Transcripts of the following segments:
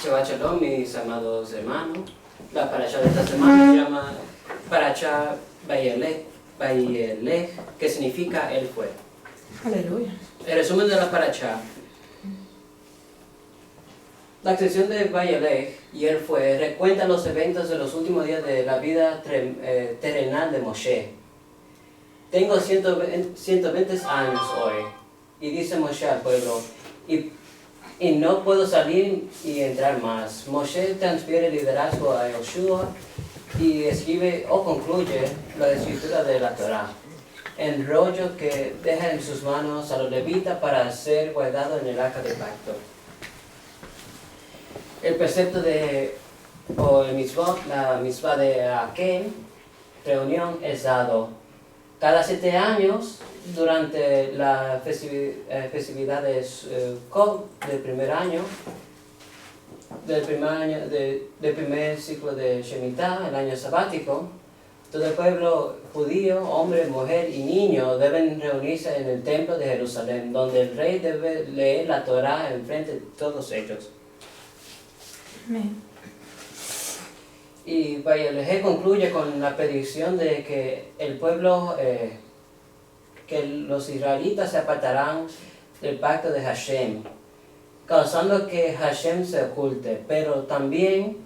Shabbat Shalom, mis amados hermanos. La parasha de esta semana se llama Parasha Vayelech, que significa Él fue. Aleluya. El resumen de la parasha. La excepción de Vayelech y Él fue recuenta los eventos de los últimos días de la vida terrenal de Moshe. Tengo 120 años hoy, y dice Moshe al pueblo, y no puedo salir y entrar más. Moshe transfiere liderazgo a Yoshua y escribe o concluye la escritura de la Torá, el rollo que deja en sus manos a los levitas para ser guardado en el arca del pacto. El precepto o el mitzvot, la mitzvah de Akel, reunión, es dado cada 7 años durante la festividad de Sukkot del primer año, del primer ciclo de Shemitah, el año sabático. Todo el pueblo judío, hombre, mujer y niño deben reunirse en el templo de Jerusalén, donde el rey debe leer la Torá en frente de todos ellos. Amén. Y Vayelech concluye con la predicción de que el pueblo, que los israelitas se apartarán del pacto de Hashem, causando que Hashem se oculte, pero también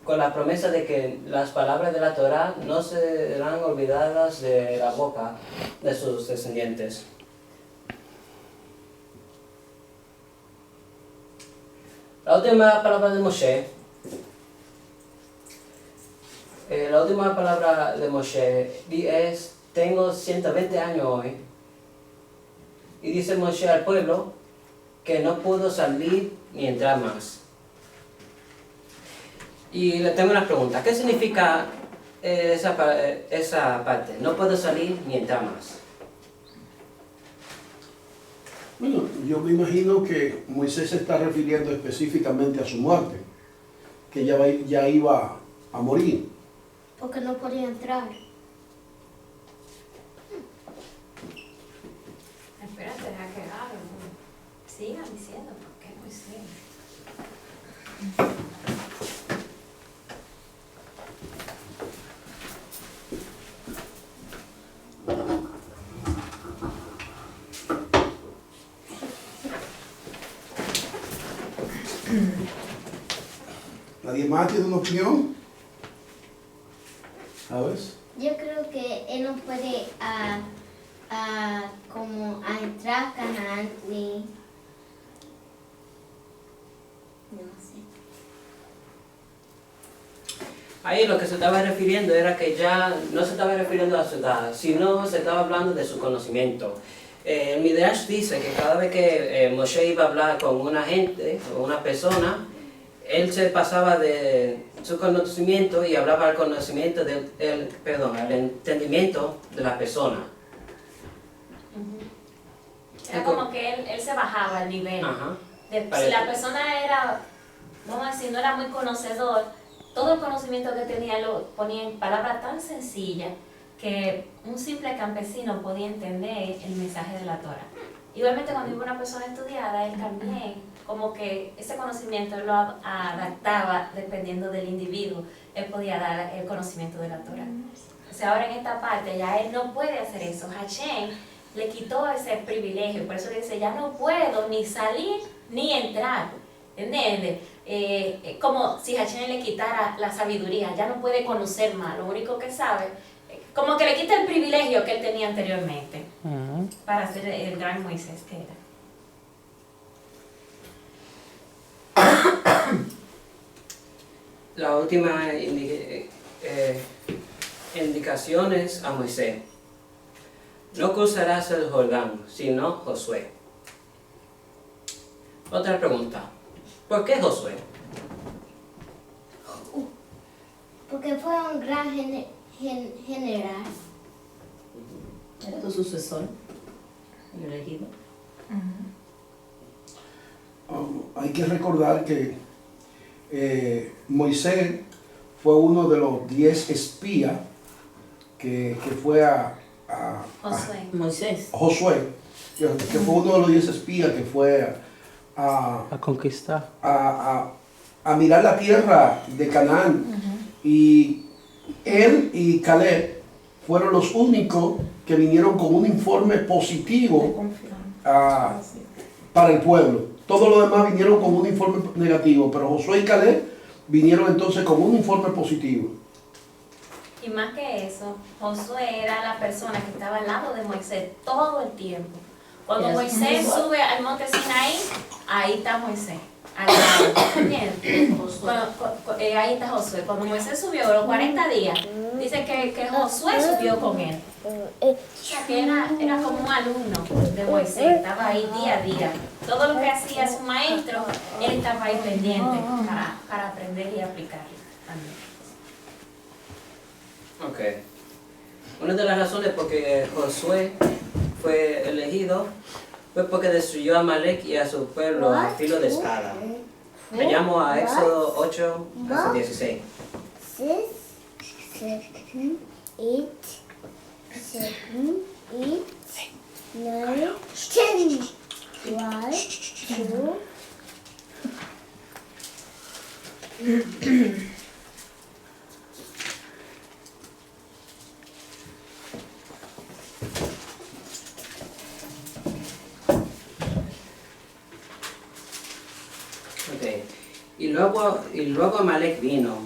con la promesa de que las palabras de la Torá no serán olvidadas de la boca de sus descendientes. La última palabra de Moshe. La última palabra de Moshe es, tengo 120 años hoy. Y dice Moshe al pueblo que no pudo salir ni entrar más. Y le tengo una pregunta, ¿qué significa esa parte? No puedo salir ni entrar más. Bueno, yo me imagino que Moisés se está refiriendo específicamente a su muerte, que ya iba a morir. Porque no podía entrar. Espérate, deja que hable. Sigan diciendo, porque no sé. ¿Nadie más tiene una opinión? ¿Sabes? Yo creo que él no puede como a entrar a Canaán ni... No sé. Ahí lo que se estaba refiriendo era que ya no se estaba refiriendo a su edad, sino se estaba hablando de su conocimiento. El Midrash dice que cada vez que Moshe iba a hablar con una gente o una persona, él se pasaba de su conocimiento y hablaba al conocimiento al entendimiento de la persona. Era como que él se bajaba al nivel. Ajá. Si la persona era, vamos a decir, no era muy conocedor, todo el conocimiento que tenía lo ponía en palabras tan sencillas que un simple campesino podía entender el mensaje de la Torah. Igualmente cuando iba una persona estudiada, él también, como que ese conocimiento lo adaptaba dependiendo del individuo, él podía dar el conocimiento de la Torah. O sea, ahora en esta parte ya él no puede hacer eso. Hashem le quitó ese privilegio, por eso dice, ya no puedo ni salir ni entrar. ¿Entiendes? Como si Hashem le quitara la sabiduría, ya no puede conocer más, lo único que sabe, como que le quita el privilegio que él tenía anteriormente para ser el gran Moisés que era. La última indicaciones a Moisés. No cruzarás el Jordán, sino Josué. Otra pregunta. ¿Por qué Josué? Porque fue un gran general. Era tu sucesor, el elegido. Hay que recordar que Moisés fue uno de los 10 espías que fue Josué, que fue uno de los 10 espías que fue a conquistar, a a mirar la tierra de Canaán. Y él y Caleb fueron los únicos que vinieron con un informe positivo para el pueblo. Todos los demás vinieron con un informe negativo, pero Josué y Caleb vinieron entonces con un informe positivo. Y más que eso, Josué era la persona que estaba al lado de Moisés todo el tiempo. Cuando Moisés sube al monte Sinaí, ahí está Moisés, al lado. ¿Entiendes? Ahí está Josué. Cuando Moisés subió los 40 días, dice que Josué subió con él. O sea, que era como un alumno de Moisés, estaba ahí día a día. Todo lo que hacía su maestro, él estaba ahí pendiente para aprender y aplicar también. Ok. Una de las razones por que Josué fue elegido fue porque destruyó a Amalek y a su pueblo a filo de espada. Veamos a Éxodo 8 hasta 16. 6, 7, 8, 7, 8, 9, 10. 1, 2. Okay. Y luego Amalek vino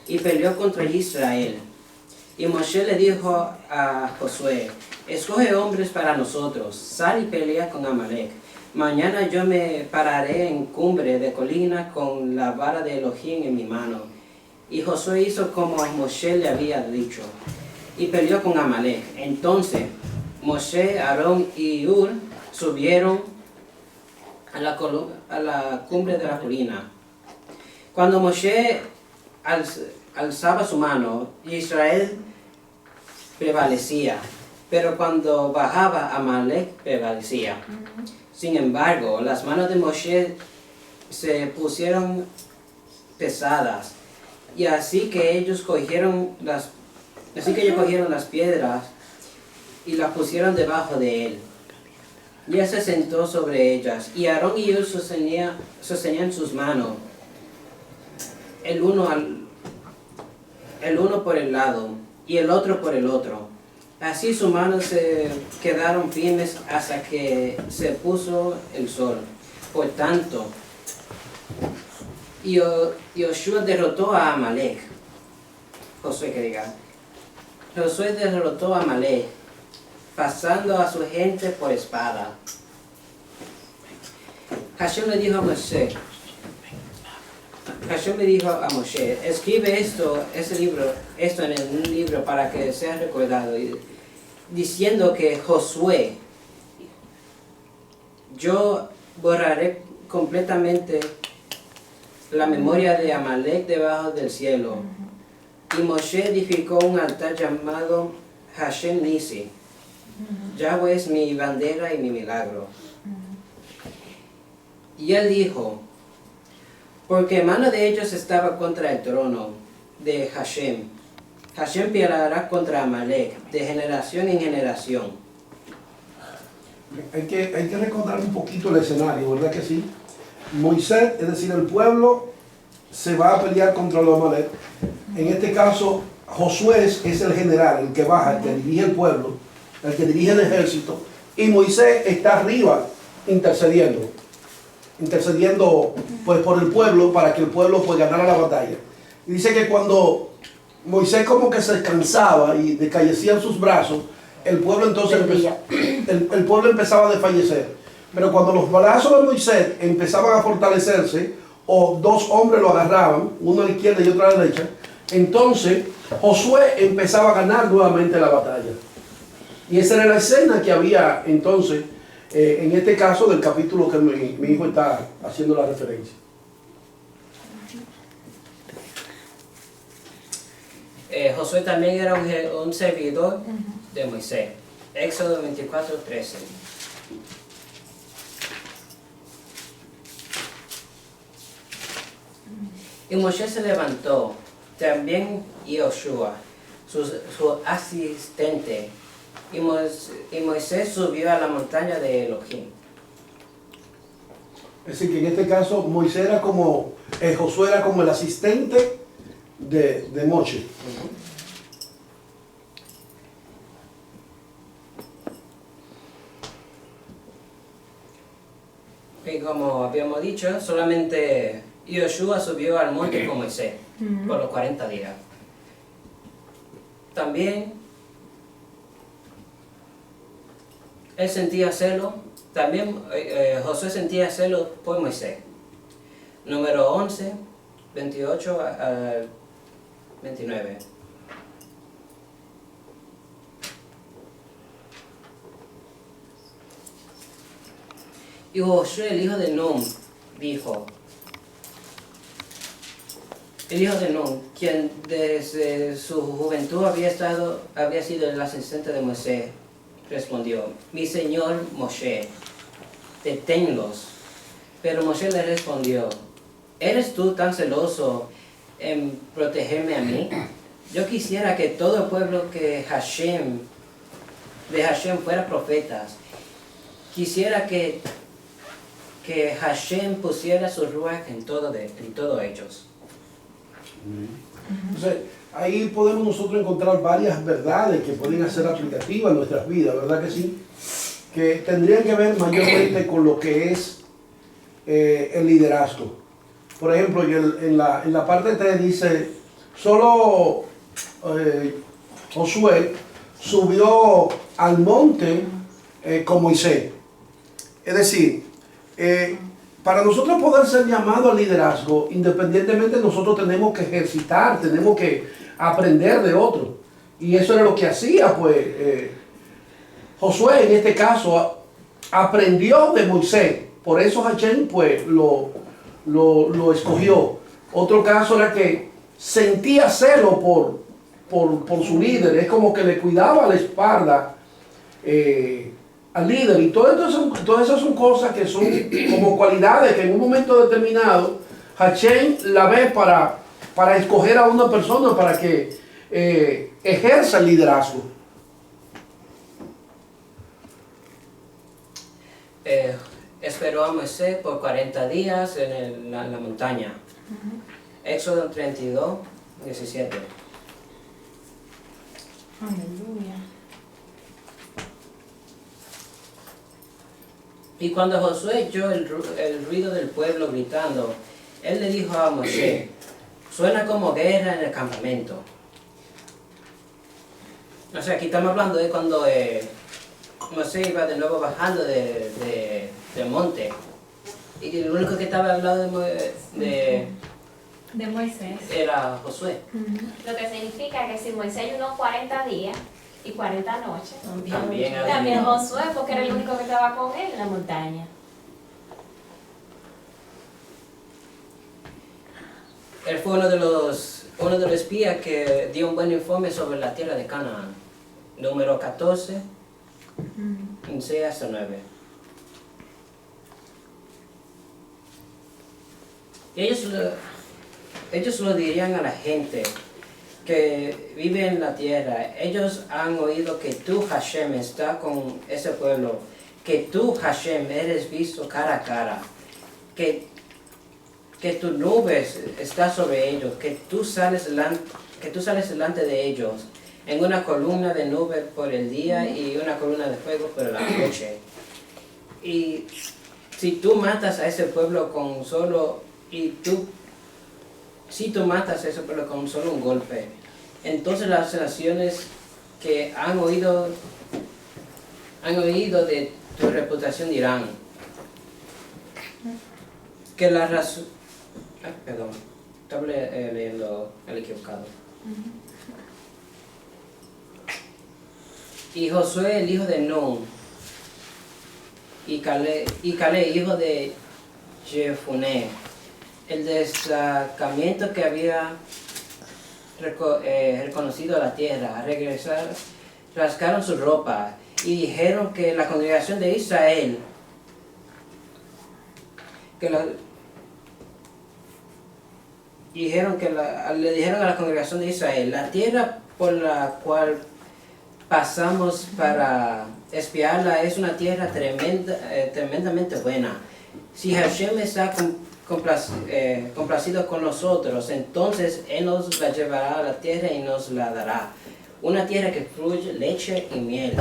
y peleó contra Israel. Y Moshe le dijo a Josué: escoge hombres para nosotros, sal y pelea con Amalek. Mañana yo me pararé en cumbre de colina con la vara de Elohim en mi mano. Y Josué hizo como Moshe le había dicho, y peleó con Amalek. Entonces Moshe, Aarón y Hur subieron a la cumbre de la colina. Cuando Moshe alzaba su mano, Israel prevalecía, pero cuando bajaba, Amalek prevalecía. Sin embargo, las manos de Moshe se pusieron pesadas, y así que ellos cogieron las piedras y las pusieron debajo de él. Y él se sentó sobre ellas, y Aarón y Hur sostenían sus manos, el uno por el lado y el otro por el otro. Así sus manos se quedaron firmes hasta que se puso el sol. Por tanto, Josué derrotó a Amalek. Josué derrotó a Amalek, pasando a su gente por espada. Hashem le dijo a Moshe, escribe esto en un libro para que sea recordado, diciendo que Josué, yo borraré completamente la memoria de Amalek debajo del cielo. Y Moshe edificó un altar llamado Hashem Nisi. Yahweh es mi bandera y mi milagro. Y él dijo, porque mano de ellos estaba contra el trono de Hashem. Hashem peleará contra Amalek de generación en generación. Hay que recordar un poquito el escenario, ¿verdad que sí? Moisés, es decir, el pueblo se va a pelear contra los Amalek. En este caso, Josué es el general, el que baja, el que dirige el pueblo, el que dirige el ejército, y Moisés está arriba intercediendo pues por el pueblo, para que el pueblo pues ganara la batalla. Y dice que cuando Moisés como que se cansaba y descallecía en sus brazos, el pueblo entonces el pueblo empezaba a desfallecer. Pero cuando los brazos de Moisés empezaban a fortalecerse, o dos hombres lo agarraban, uno a la izquierda y otro a la derecha, entonces Josué empezaba a ganar nuevamente la batalla. Y esa era la escena que había entonces, en este caso del capítulo que mi hijo está haciendo la referencia. Josué también era un servidor de Moisés. Éxodo 24:13. Y Moshe se levantó, también Josué, su asistente, y Moisés subió a la montaña de Elohim. Es decir, que en este caso Moisés era como, Josué era como el asistente de Moshe. Y como habíamos dicho, solamente Yoshua subió al monte con Moisés por los 40 días. También él sentía celo, también Josué sentía celo por Moisés. Número 11, 28 al 29. Y Josué, el hijo de Nun, dijo, el hijo de Nun, quien desde su juventud había sido el asistente de Moisés, respondió, mi señor Moshe, deténlos. Pero Moshe le respondió, ¿eres tú tan celoso en protegerme a mí? Yo quisiera que todo el pueblo de Hashem fuera profetas. Quisiera que Hashem pusiera su ruach en todo ellos. Entonces, ahí podemos nosotros encontrar varias verdades que pueden ser aplicativas en nuestras vidas, ¿verdad que sí? Que tendrían que ver mayormente con lo que es el liderazgo. Por ejemplo, en la parte 3 dice, solo Josué subió al monte con Moisés. Es decir, para nosotros poder ser llamados al liderazgo, independientemente nosotros tenemos que ejercitar, tenemos que aprender de otros. Y eso era lo que hacía, pues, Josué en este caso aprendió de Moisés. Por eso Hashem, pues, lo escogió. Otro caso era que sentía celo por su líder. Es como que le cuidaba la espalda al líder. Y todas esas son cosas que son como cualidades que en un momento determinado Hashem la ve para escoger a una persona para que ejerza el liderazgo. Esperó a Moisés por 40 días en la montaña. Éxodo 32, 17. Aleluya. Y cuando Josué oyó el ruido del pueblo gritando, él le dijo a Moisés, suena como guerra en el campamento. O sea, aquí estamos hablando de cuando Moisés iba de nuevo bajando del monte. Y el único que estaba al lado de Moisés era Josué. Lo que significa que si Moisés ayunó 40 días y 40 noches, También Josué, porque era el único que estaba con él en la montaña. Él fue uno de los espías que dio un buen informe sobre la tierra de Canaán. Número 14, 6 hasta 9. Ellos lo dirían a la gente que vive en la tierra. Ellos han oído que tú, Hashem, estás con ese pueblo, que tú, Hashem, eres visto cara a cara, que tu nube está sobre ellos, que tú sales delante de ellos en una columna de nube por el día y una columna de fuego por la noche. Y si tú matas a ese pueblo con solo un golpe, entonces las naciones que han oído de tu reputación dirán que la razón... Perdón, estaba leyendo el equivocado. Y Josué, el hijo de Nun, y Caleb, hijo de Jefuné, el destacamento que había reconocido la tierra, regresaron, rascaron su ropa y dijeron que la congregación de Israel, le dijeron a la congregación de Israel, la tierra por la cual pasamos para espiarla es una tierra tremendamente buena. Si Hashem está complacido con nosotros, entonces Él nos la llevará a la tierra y nos la dará. Una tierra que fluye leche y miel.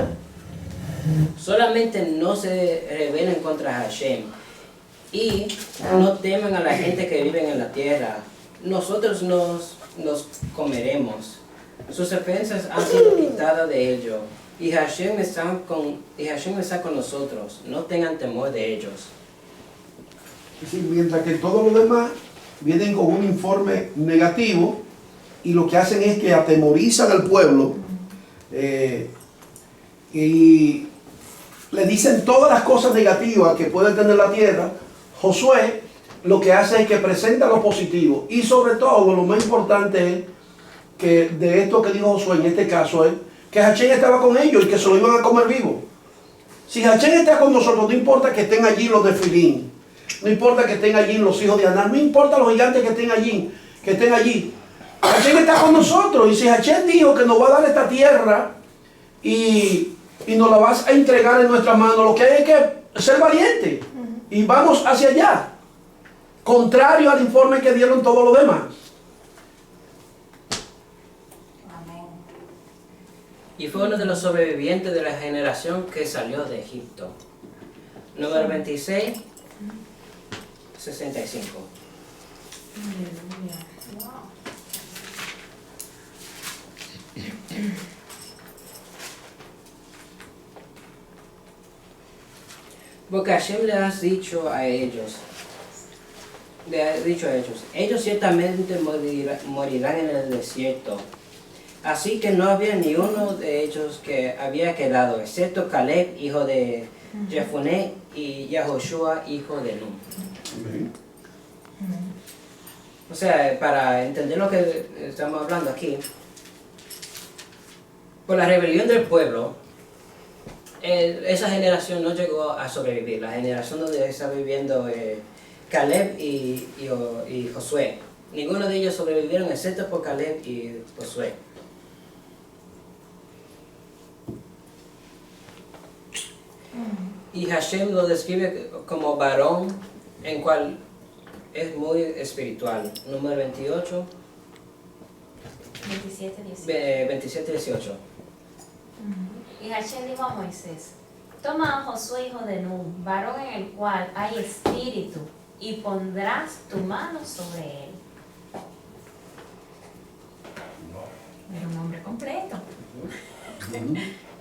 Solamente no se rebelen contra Hashem y no teman a la gente que vive en la tierra. Nosotros nos comeremos. Sus defensas han sido quitadas de ellos. Y Hashem está con nosotros. No tengan temor de ellos. Sí, mientras que todos los demás vienen con un informe negativo y lo que hacen es que atemorizan al pueblo y le dicen todas las cosas negativas que puede tener la tierra. Josué lo que hace es que presenta lo positivo y sobre todo lo más importante es que de esto que dijo Josué en este caso es que Hashem estaba con ellos y que se lo iban a comer vivo. Si Hashem está con nosotros, no importa que estén allí los de Filín, no importa que estén allí los hijos de Aná, no importa los gigantes que estén allí. Hashem está con nosotros y si Hashem dijo que nos va a dar esta tierra y nos la vas a entregar en nuestras manos, lo que hay que ser valiente y vamos hacia allá, contrario al informe que dieron todos los demás. Y fue uno de los sobrevivientes de la generación que salió de Egipto. Número 26, 65. Aleluya. Porque Hashem le ha dicho a ellos, ellos ciertamente morirán en el desierto. Así que no había ni uno de ellos que había quedado, excepto Caleb, hijo de Jefuné, y Yahoshua, hijo de Nun. O sea, para entender lo que estamos hablando aquí, por la rebelión del pueblo, esa generación no llegó a sobrevivir. La generación donde está viviendo Caleb y Josué. Ninguno de ellos sobrevivieron excepto por Caleb y Josué. Y Hashem lo describe como varón, en cual es muy espiritual. Número 28. 27, 18. Y Hashem dijo a Moisés: toma a Josué, hijo de Nun, varón en el cual hay espíritu, y pondrás tu mano sobre él. Era un hombre completo.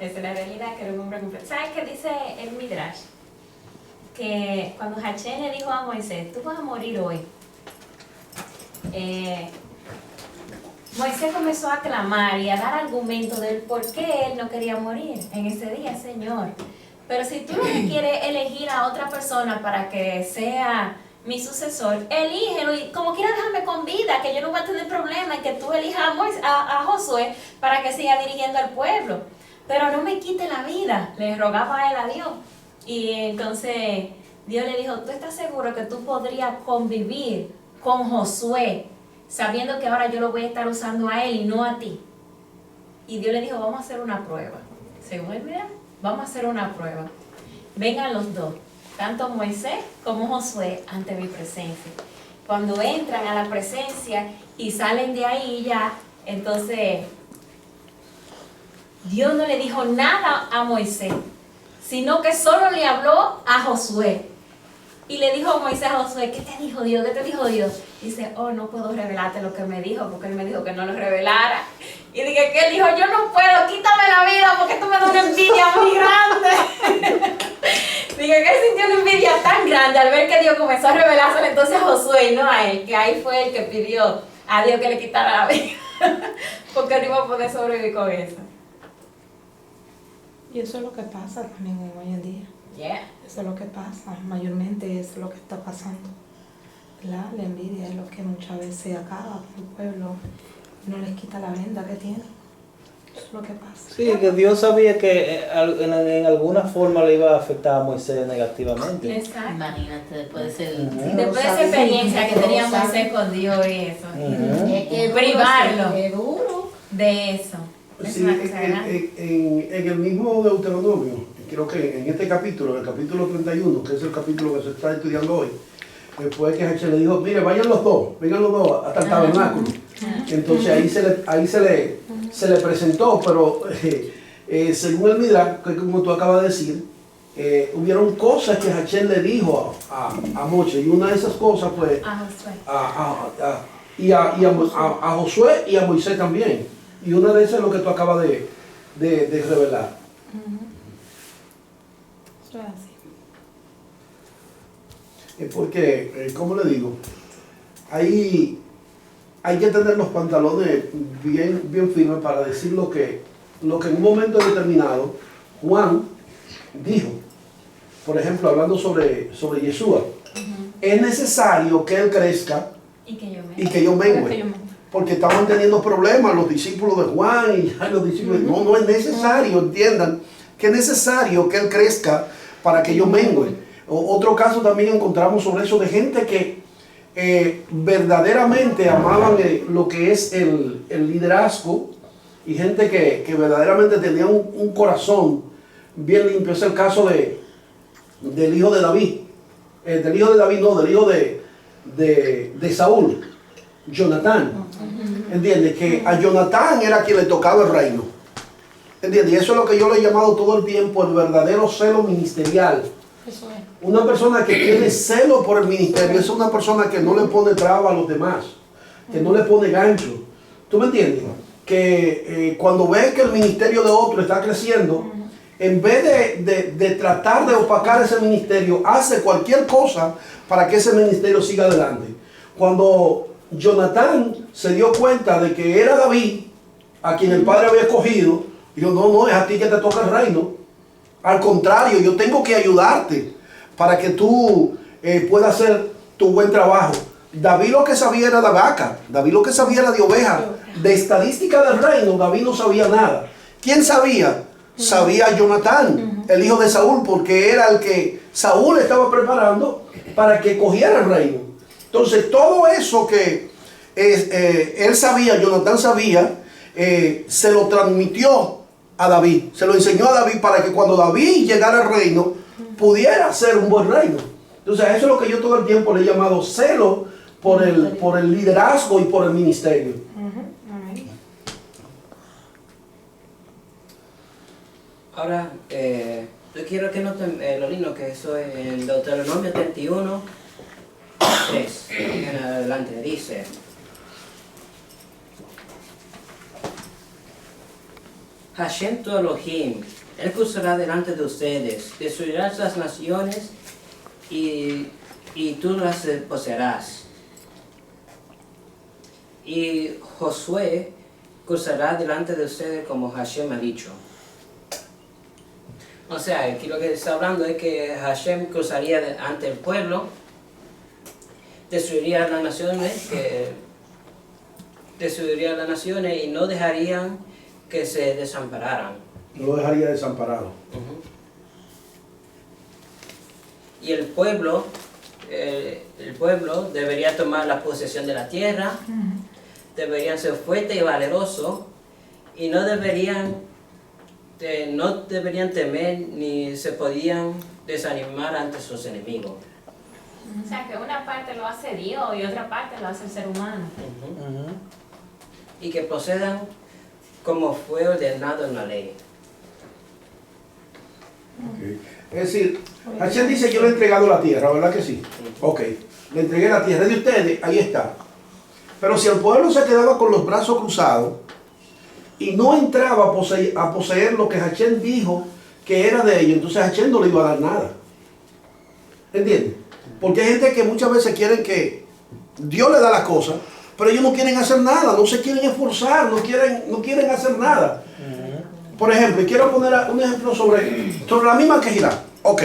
Esa es la realidad, que era un hombre completo. ¿Sabes qué dice el Midrash? Que cuando Hashem le dijo a Moisés: tú vas a morir hoy, Moisés comenzó a clamar y a dar argumentos del por qué él no quería morir en ese día. Señor, pero si tú no quieres elegir a otra persona para que sea mi sucesor, elígelo y como quiera déjame con vida, que yo no voy a tener problema en que tú elijas a Josué para que siga dirigiendo al pueblo. Pero no me quite la vida, le rogaba él a Dios. Y entonces Dios le dijo: ¿tú estás seguro que tú podrías convivir con Josué sabiendo que ahora yo lo voy a estar usando a él y no a ti? Y Dios le dijo: vamos a hacer una prueba. Según él, mira, vamos a hacer una prueba. Vengan los dos, tanto Moisés como Josué, ante mi presencia. Cuando entran a la presencia y salen de ahí ya, entonces Dios no le dijo nada a Moisés, sino que solo le habló a Josué. Y le dijo Moisés a Josué: ¿qué te dijo Dios? ¿Qué te dijo Dios? Dice: oh, no puedo revelarte lo que me dijo, porque él me dijo que no lo revelara. Y dije que él dijo: yo no puedo, quítame la vida, porque esto me da una envidia muy grande. Dije que él sintió una envidia tan grande al ver que Dios comenzó a revelárselo entonces a Josué y no a él, que ahí fue el que pidió a Dios que le quitara la vida, porque no iba a poder sobrevivir con eso. Y eso es lo que pasa también hoy en día. Yeah. Eso es lo que pasa, mayormente es lo que está pasando. La envidia es lo que muchas veces acaba con el pueblo, no les quita la venda que tienen. Eso es lo que pasa. Sí, que Dios sabía que en alguna forma le iba a afectar a Moisés negativamente. Exacto. Imagínate, después de ser... Después de esa experiencia que tenía Moisés con Dios y eso, Es que privarlo es duro. de eso. Es Sí, una cosa grande. en el mismo Deuteronomio, creo que en este capítulo, en el capítulo 31, que es el capítulo que se está estudiando hoy, después que Hashem le dijo, mire, vayan los dos, vengan los dos hasta el tabernáculo. Entonces ahí se le presentó, pero según el Midrash, que como tú acabas de decir, hubieron cosas que Hashem le dijo a Moshe, y una de esas cosas fue a Josué y a Moisés también. Y una de esas es lo que tú acabas de revelar. Eso es así. Porque, ¿cómo le digo? Hay que tener los pantalones bien firmes para decir lo que en un momento determinado Juan dijo. Por ejemplo, hablando sobre Yeshua. Es necesario que él crezca Y que yo me... y que yo mengue. Porque estaban teniendo problemas los discípulos de Juan y ya los discípulos. No es necesario, entiendan, que es necesario que él crezca para que yo mengue. Otro caso también encontramos sobre eso de gente que verdaderamente amaban lo que es el liderazgo y gente que verdaderamente tenía un corazón bien limpio. Es el caso del hijo de David. Del hijo de Saúl, Jonatán. ¿Entiendes? Que a Jonatán era quien le tocaba el reino. ¿Entiendes? Y eso es lo que yo le he llamado todo el tiempo el verdadero celo ministerial. Eso es. Una persona que tiene celo por el ministerio es una persona que no le pone traba a los demás, que no le pone gancho. ¿Tú me entiendes? Que cuando ve que el ministerio de otro está creciendo, en vez de tratar de opacar ese ministerio, hace cualquier cosa para que ese ministerio siga adelante. Cuando Jonatán se dio cuenta de que era David, a quien el padre había escogido, dijo, no, es a ti que te toca el reino. Al contrario, yo tengo que ayudarte para que tú puedas hacer tu buen trabajo. David lo que sabía era de vaca, David lo que sabía era de oveja. De estadística del reino, David no sabía nada. ¿Quién sabía? Sabía Jonatán, el hijo de Saúl, porque era el que Saúl estaba preparando para que cogiera el reino. Entonces, todo eso que él sabía, Jonatán sabía, se lo transmitió a David, se lo enseñó a David para que cuando David llegara al reino, pudiera ser un buen reino. Entonces, eso es lo que yo todo el tiempo le he llamado celo por el liderazgo y por el ministerio. Ahora, yo quiero que noten, Lolino, que eso es en Deuteronomio 31, 3, en adelante, dice: Hashem tu Elohim, Él cruzará delante de ustedes, destruirás las naciones y tú las poseerás. Y Josué cruzará delante de ustedes como Hashem ha dicho. O sea, aquí lo que está hablando es que Hashem cruzaría ante el pueblo, destruiría las naciones, y no dejarían que se desampararan. No lo dejaría desamparado. Y el pueblo debería tomar la posesión de la tierra, deberían ser fuertes y valerosos, y no deberían temer ni se podían desanimar ante sus enemigos. O sea, que una parte lo hace Dios y otra parte lo hace el ser humano. Y que procedan como fue ordenado en la ley. Es decir, Hashem dice, yo le he entregado la tierra, ¿verdad que sí? Ok, le entregué la tierra de ustedes, ahí está. Pero si el pueblo se quedaba con los brazos cruzados y no entraba a poseer lo que Hashem dijo que era de ellos, entonces Hashem no le iba a dar nada. ¿Entiendes? Porque hay gente que muchas veces quieren que Dios le da las cosas, pero ellos no quieren hacer nada, no se quieren esforzar, no quieren hacer nada. Por ejemplo, y quiero poner un ejemplo sobre la misma Kehilá. Ok,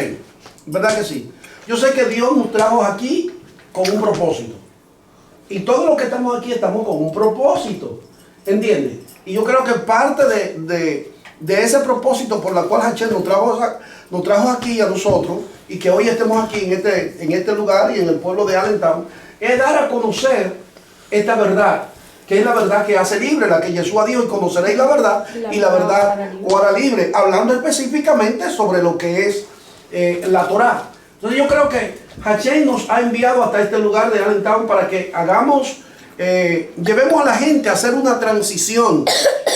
¿verdad que sí? Yo sé que Dios nos trajo aquí con un propósito. Y todos los que estamos aquí estamos con un propósito. ¿Entiendes? Y yo creo que parte de ese propósito por la cual Hashem nos trajo aquí a nosotros, y que hoy estemos aquí en este lugar y en el pueblo de Allentown, es dar a conocer esta verdad. que es la verdad que hace libre, la que Jesús dijo, y conoceréis la verdad, y la verdad os hará libre, hablando específicamente sobre lo que es la Torá. Entonces yo creo que Hashem nos ha enviado hasta este lugar de Allentown para que hagamos, llevemos a la gente a hacer una transición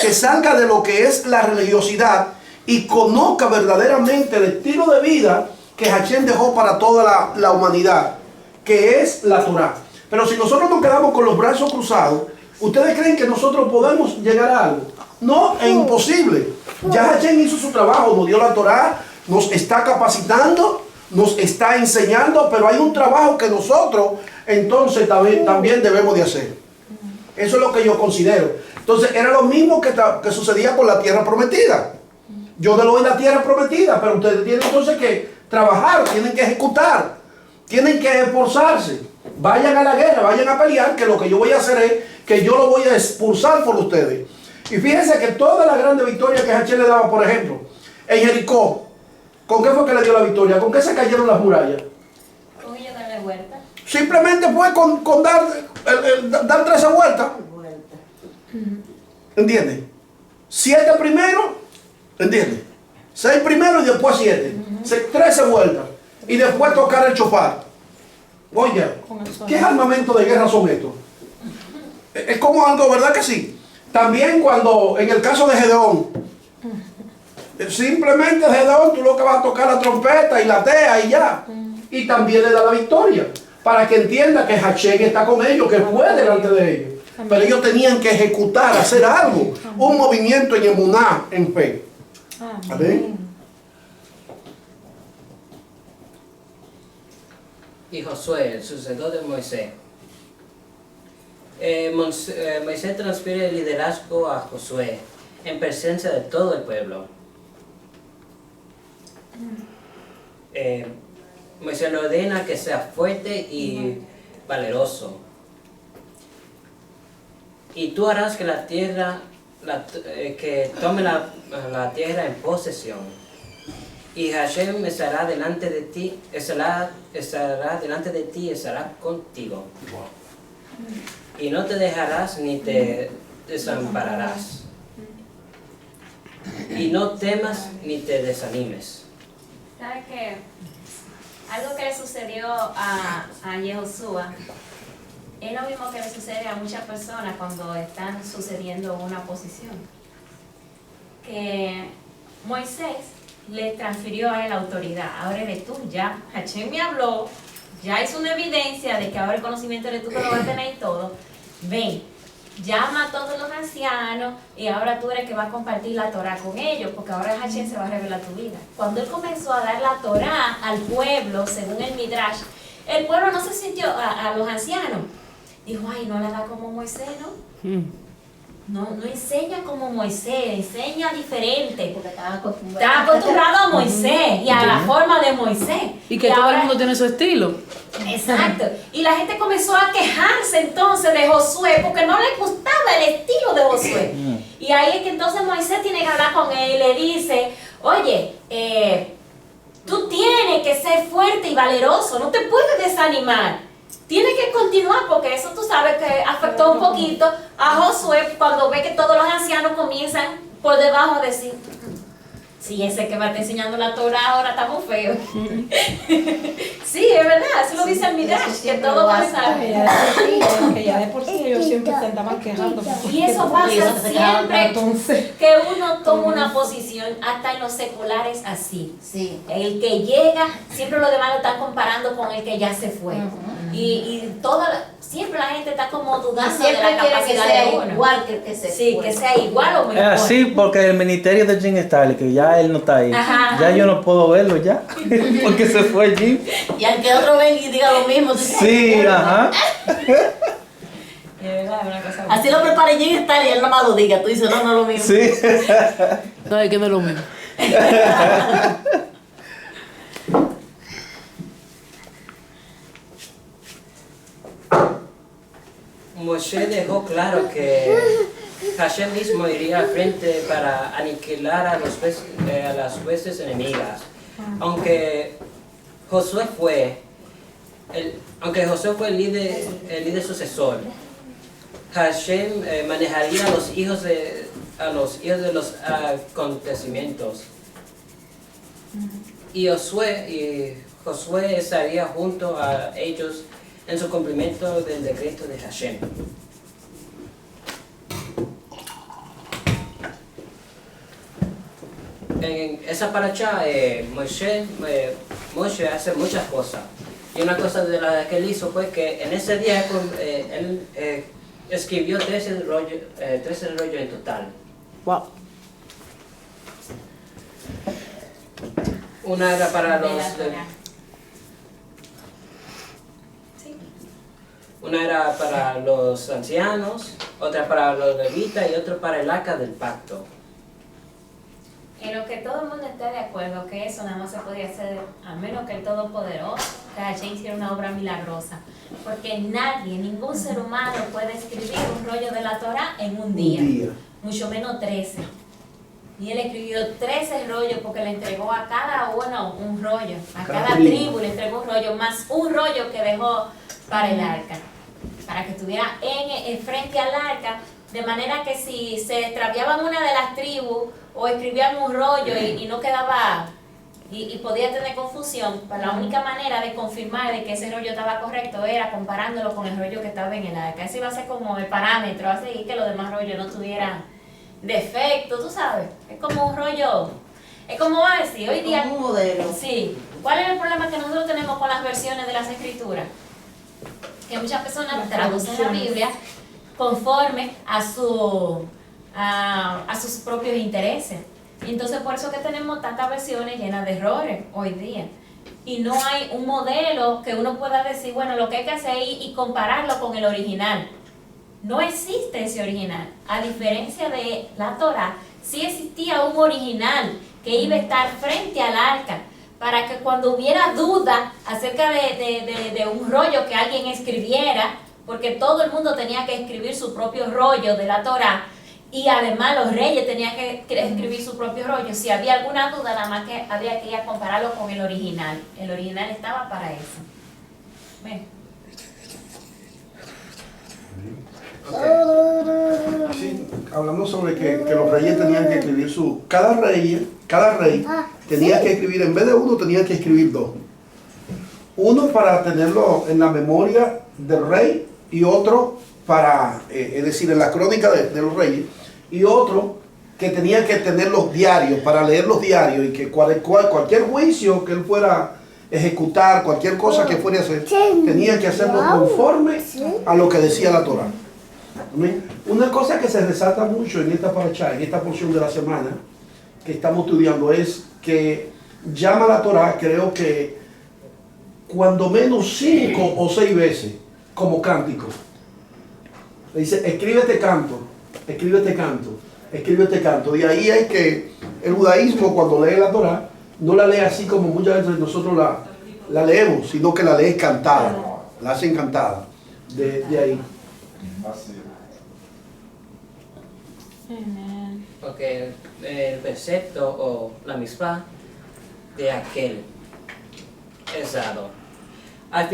que salga de lo que es la religiosidad y conozca verdaderamente el estilo de vida que Hashem dejó para toda la humanidad, que es la Torá. Pero si nosotros nos quedamos con los brazos cruzados, ¿ustedes creen que nosotros podemos llegar a algo? No, es imposible. Ya Hashem hizo su trabajo, nos dio la Torá, nos está capacitando, nos está enseñando, pero hay un trabajo que nosotros entonces también debemos de hacer. Eso es lo que yo considero. Entonces era lo mismo que sucedía con la tierra prometida. Yo le doy la tierra prometida, pero ustedes tienen entonces que trabajar, tienen que ejecutar, tienen que esforzarse. Vayan a la guerra, vayan a pelear, que lo que yo voy a hacer es que yo lo voy a expulsar por ustedes. Y fíjense que toda la grande victoria que Hashem le daba, por ejemplo, en Jericó, ¿con qué fue que le dio la victoria? ¿Con qué se cayeron las murallas? Con ellos darle vuelta. Simplemente fue con dar 13 vueltas. ¿Entiendes? 7 primero, ¿entiendes? 6 primero y después 7. 13 vueltas. Y después tocar el chofar. Oye, ¿qué armamento de guerra son estos? Es como algo, ¿verdad que sí? También cuando, en el caso de Gedeón, simplemente Gedeón, tú lo que vas a tocar la trompeta y la tea y ya. Y también le da la victoria, para que entienda que Hashem está con ellos, que fue delante de ellos. Pero ellos tenían que ejecutar, hacer algo, un movimiento en emuná, en fe. Amén. Y Josué, el sucesor de Moisés. Moisés transfiere el liderazgo a Josué en presencia de todo el pueblo. Moisés le ordena que sea fuerte y valeroso. Y tú harás que la tierra, que tome la tierra en posesión. Y Hashem estará delante de ti, estará delante de ti y estará contigo. Y no te dejarás ni te desampararás. Y no temas ni te desanimes. ¿Sabes qué? Algo que le sucedió a Yehoshua es lo mismo que le sucede a muchas personas cuando están sucediendo una posición. Que Moisés le transfirió a él la autoridad. Ahora eres tú, ya. Hashem me habló, ya hizo una evidencia de que ahora el conocimiento eres tú que lo vas a tener y todo. Ven, llama a todos los ancianos y ahora tú eres que va a compartir la Torah con ellos, porque ahora Hashem se va a revelar tu vida. Cuando él comenzó a dar la Torah al pueblo, según el Midrash, el pueblo no se sintió, a los ancianos, dijo, ay, no la da como Moisés, ¿no? No enseña como Moisés, enseña diferente. Porque estaba acostumbrado a Moisés y a la forma de Moisés. Y que todo el mundo tiene su estilo. Exacto. Y la gente comenzó a quejarse entonces de Josué porque no le gustaba el estilo de Josué. Y ahí es que entonces Moisés tiene que hablar con él y le dice, oye, tú tienes que ser fuerte y valeroso, no te puedes desanimar. Tienes que continuar porque eso tú sabes que afectó un poquito a Josué cuando ve que todos los ancianos comienzan por debajo a decir, sí, ese que va a estar enseñando la Torah ahora está muy feo. Sí, es verdad, eso lo dice el Midrash, que todo va a estar. Que ya de por sí ellos siempre se andaban quejando. Y eso pasa siempre entonces, que uno toma una posición, hasta en los seculares así. Sí. El que llega, siempre los demás lo están comparando con el que ya se fue. Y siempre la gente está como dudando de Siempre la quiere que capacidad sea de uno. igual que el que se Sí, fue. que sea igual o Es mejor. así porque el ministerio de Jim Staley, que ya él no está ahí, Ajá. ya yo no puedo verlo ya, porque se fue Jim. Y aunque otro venga y diga lo mismo, tú dices, Sí, ajá. Es verdad, es una cosa así lo prepara Jim Staley y él nomás lo diga. Tú dices, no, no es lo mismo. Sí. No, es que no es lo mismo. Moshe dejó claro que Hashem mismo iría al frente para aniquilar a las huestes enemigas. Aunque Josué fue el líder sucesor, Hashem manejaría a los hijos de los acontecimientos. Y Josué estaría junto a ellos en su cumplimiento del decreto de Hashem. En esa paracha, Moshe hace muchas cosas. Y una cosa de la que él hizo fue que en ese día él escribió 13 rollos en total. Wow. Una era para De la los Torá. Sí. una era para los ancianos, otra para los levitas y otra para el arca del pacto. En lo que todo el mundo esté de acuerdo que eso nada más se podía hacer a menos que el Todopoderoso, que Hashem hiciera una obra milagrosa. Porque nadie, ningún ser humano puede escribir un rollo de la Torah en un día. Mucho menos 13. Y él escribió 13 rollos porque le entregó a cada uno un rollo. A cada tribu le entregó un rollo, más un rollo que dejó para el arca. Para que estuviera frente al arca. De manera que si se extraviaban una de las tribus o escribían un rollo y no quedaba y podía tener confusión, pues la única manera de confirmar de que ese rollo estaba correcto era comparándolo con el rollo que estaba en el arca. Ese iba a ser como el parámetro, a seguir que los demás rollos no tuvieran defecto, tú sabes. Es como un rollo, es como va a decir, hoy día... Como un modelo. Sí. ¿Cuál es el problema que nosotros tenemos con las versiones de las escrituras? Que muchas personas traducen la Biblia conforme a sus propios intereses. Y entonces por eso que tenemos tantas versiones llenas de errores hoy día. Y no hay un modelo que uno pueda decir, bueno, lo que hay que hacer y compararlo con el original. No existe ese original. A diferencia de la Torah, sí existía un original que iba a estar frente al arca para que cuando hubiera duda acerca de un rollo que alguien escribiera, porque todo el mundo tenía que escribir su propio rollo de la Torah, y además los reyes tenían que escribir su propio rollo. Si había alguna duda, nada más que había que ir a compararlo con el original. El original estaba para eso. ¿Ven? Sí, hablando sobre que los reyes tenían que escribir cada rey tenía que escribir, en vez de uno, tenía que escribir dos. Uno para tenerlo en la memoria del rey y otro para, es decir, en la crónica de los reyes, y otro que tenía que tener los diarios, para leer los diarios y que cualquier juicio que él fuera a ejecutar, cualquier cosa que fuera a hacer, tenía que hacerlo conforme a lo que decía la Torah. Amén. Una cosa que se resalta mucho en esta paracha, en esta porción de la semana que estamos estudiando, es que llama la Torah, creo que cuando menos 5 o 6 veces como cántico. Le dice, escribe este canto, escribe este canto, escribe este canto. Y ahí es que el judaísmo, cuando lee la Torah, no la lee así como muchas veces nosotros la leemos, sino que la lee cantada, la hacen cantada. De ahí. Porque el precepto o la misma de aquel es dado. Al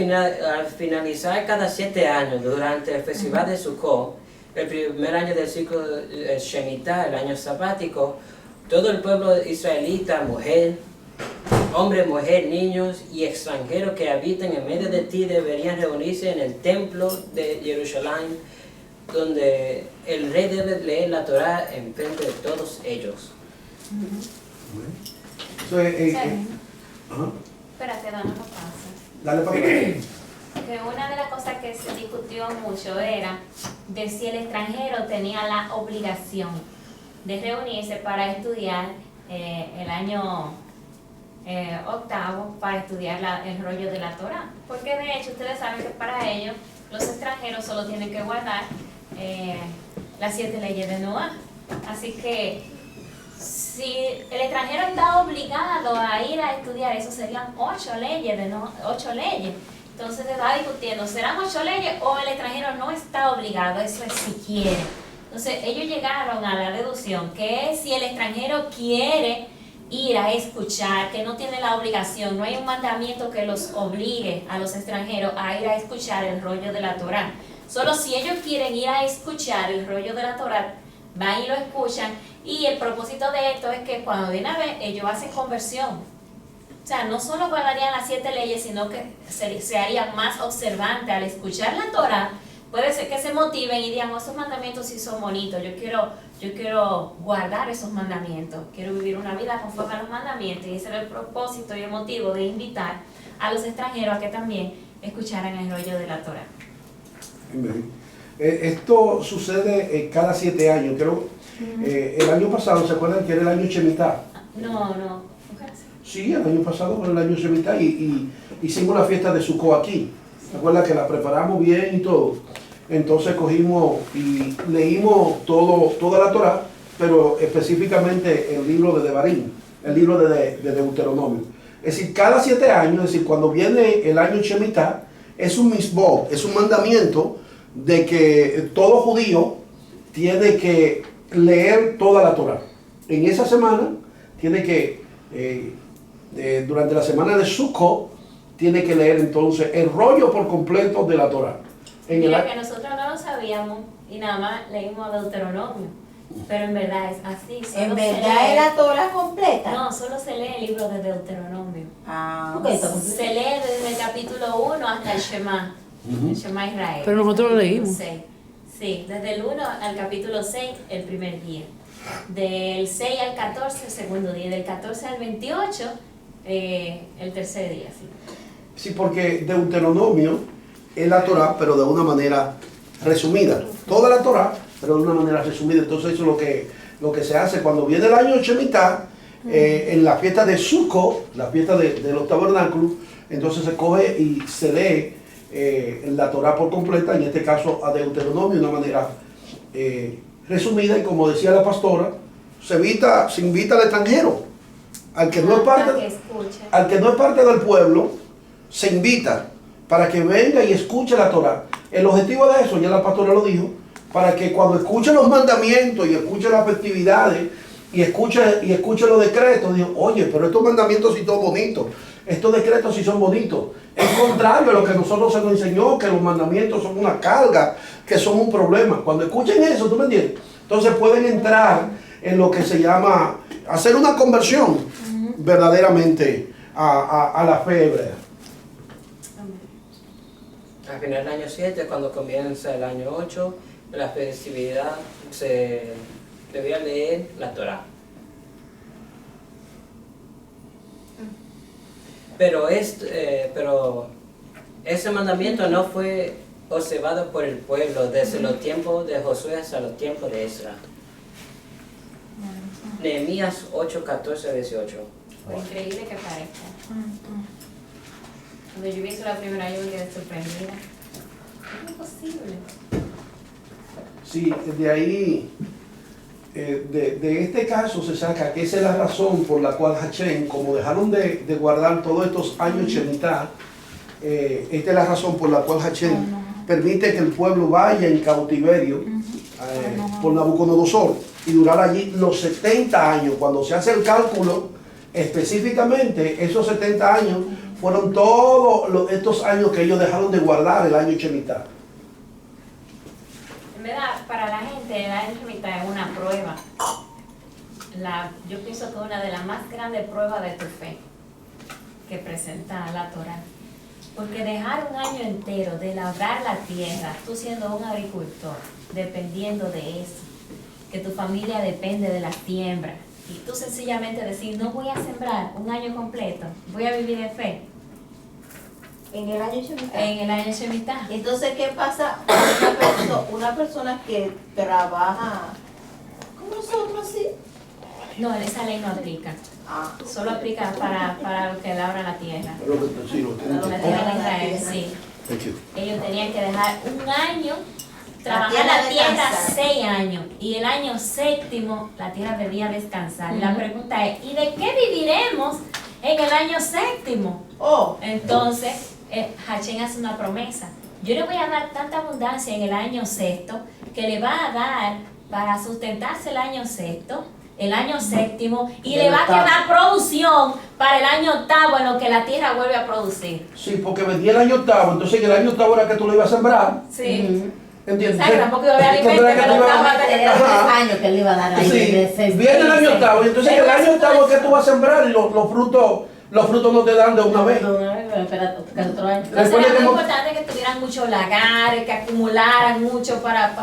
finalizar cada 7 años durante el festival de Sukkot, el primer año del ciclo Shemitah, el año sabático, todo el pueblo israelita, hombre, mujer, niños y extranjeros que habitan en medio de ti deberían reunirse en el templo de Jerusalén, donde el rey debe leer la Torah en frente de todos ellos. Espérate, no pasa. Dale para acá. Que una de las cosas que se discutió mucho era de si el extranjero tenía la obligación de reunirse para estudiar el año octavo, para estudiar el rollo de la Torah. Porque de hecho ustedes saben que para ellos los extranjeros solo tienen que guardar las 7 leyes de Noah. Así que si el extranjero está obligado a ir a estudiar, eso serían 8 leyes, 8 leyes. Entonces se va discutiendo, ¿serán 8 leyes o el extranjero no está obligado? Eso es si quiere. Entonces ellos llegaron a la deducción que es si el extranjero quiere ir a escuchar, que no tiene la obligación, no hay un mandamiento que los obligue a los extranjeros a ir a escuchar el rollo de la Torah. Solo si ellos quieren ir a escuchar el rollo de la Torah, van y lo escuchan. Y el propósito de esto es que cuando de una vez ellos hacen conversión. O sea, no solo guardarían las 7 leyes, sino que se harían más observantes al escuchar la Torah. Puede ser que se motiven y digan, oh, esos mandamientos sí son bonitos, yo quiero guardar esos mandamientos, quiero vivir una vida conforme a los mandamientos. Y ese era el propósito y el motivo de invitar a los extranjeros a que también escucharan el rollo de la Torah. Esto sucede cada 7 años, creo. El año pasado, ¿se acuerdan que era el año Shemitah? No. Sí, el año pasado era el año Shemitah y hicimos la fiesta de Sukkot aquí. ¿Se acuerdan que la preparamos bien y todo? Entonces cogimos y leímos toda la Torah, pero específicamente el libro de Devarim, el libro de Deuteronomio. Es decir, cada 7 años, es decir, cuando viene el año Shemitah, es un mitzvot, es un mandamiento de que todo judío tiene que leer toda la Torah. En esa semana tiene que, durante la semana de Sukkot, tiene que leer entonces el rollo por completo de la Torah. Mira que nosotros no lo sabíamos y nada más leímos Deuteronomio, pero en verdad es así. ¿En verdad es la Torah completa? No, solo se lee el libro de Deuteronomio. Se lee desde el capítulo 1 hasta el Shema, el Shema Israel. Pero nosotros lo leímos. Sí, desde el 1 al capítulo 6 el primer día, del 6 al 14 el segundo día, del 14 al 28 el tercer día. Sí, porque Deuteronomio es la Torah, pero de una manera resumida. Toda la Torah, pero de una manera resumida. Entonces eso es lo que se hace cuando viene el año Shemitah, en la fiesta de Sukkot, la fiesta de los tabernáculos, entonces se coge y se lee la Torah por completa, en este caso a Deuteronomio, de una manera resumida, y como decía la pastora, se invita al extranjero, al que no es parte del pueblo, se invita para que venga y escuche la Torah. El objetivo de eso, ya la pastora lo dijo, para que cuando escuche los mandamientos y escuche las festividades y escuche los decretos, digo, oye, pero estos mandamientos sí son bonitos, estos decretos sí son bonitos. Es contrario a lo que nosotros se nos enseñó, que los mandamientos son una carga, que son un problema. Cuando escuchen eso, ¿tú me entiendes? Entonces pueden entrar en lo que se llama hacer una conversión verdaderamente a la fe hebrea. Al final del año 7, cuando comienza el año 8, la festividad se debía leer la Torah. Pero ese mandamiento no fue observado por el pueblo desde los tiempos de Josué hasta los tiempos de Ezra. Nehemías 8, 14, 18. Por increíble que parezca. Cuando yo vi eso la primera, yo me quedé sorprendida. ¿Cómo es posible? Sí, de ahí, de este caso se saca que esa es la razón por la cual Hashem, como dejaron de guardar todos estos años Shemitah, esta es la razón por la cual Hashem permite que el pueblo vaya en cautiverio por Nabucodonosor y durar allí los 70 años. Cuando se hace el cálculo, específicamente esos 70 años fueron todos estos años que ellos dejaron de guardar el año Shemitah. En verdad, para la gente, el año Shemitah es una prueba. Yo pienso que una de las más grandes pruebas de tu fe que presenta la Torah. Porque dejar un año entero de labrar la tierra, tú siendo un agricultor, dependiendo de eso, que tu familia depende de la siembra, y tú sencillamente decir, no voy a sembrar un año completo, voy a vivir de fe. En el año Shemitah. En el año Shemitah. Entonces, ¿qué pasa? Una persona que trabaja como nosotros, ¿sí? No, esa ley no aplica. Solo aplica para los que labran la tierra. La tierra de Israel, sí. Ellos tenían que dejar un año, trabajar la tierra 6 años, y el año 7º la tierra debía descansar. La pregunta es, ¿y de qué viviremos en el año 7º? Entonces, Hashem hace una promesa. Yo le voy a dar tanta abundancia en el año 6º que le va a dar para sustentarse el año 6º el año séptimo, y le va a quedar producción para el año octavo en lo que la tierra vuelve a producir. Sí, porque vendía el año octavo, entonces en el año octavo era que tú lo ibas a sembrar. Sí. ¿Entiendes? O sea, que tampoco iba a haber alimento, Entonces, que no estaba Era 3 años que él iba a dar ahí. Sí, de seis viene el año meses. octavo, y entonces en el año octavo es que tú vas a sembrar y los frutos no te dan de una vez. Espera, que otro año. Entonces Recuerde era que muy mo- importante que tuvieran muchos lagares, que acumularan mucho para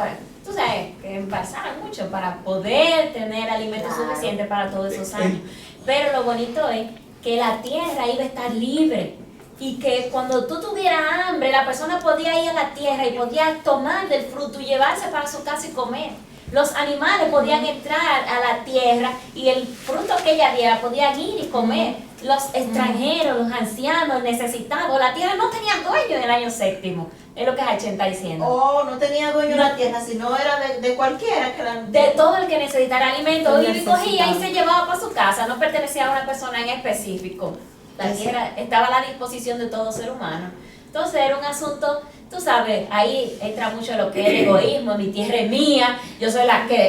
tú sabes, que envasaran mucho para poder tener alimento suficiente para todos esos años. Pero lo bonito es que la tierra iba a estar libre y que cuando tú tuvieras hambre, la persona podía ir a la tierra y podía tomar del fruto y llevarse para su casa y comer. Los animales podían entrar a la tierra y el fruto que ella diera podían ir y comer. Los extranjeros, los ancianos, necesitados, la tierra no tenía dueño en el año séptimo, es lo que Hachén está diciendo. Oh, no tenía dueño la tierra, sino era de cualquiera que la... De todo el que necesitara alimento, y Necesitaba. cogía y se llevaba para su casa, no pertenecía a una persona en específico. La tierra estaba a la disposición de todo ser humano. Entonces era un asunto, tú sabes, ahí entra mucho lo que es el egoísmo, mi tierra es mía, yo soy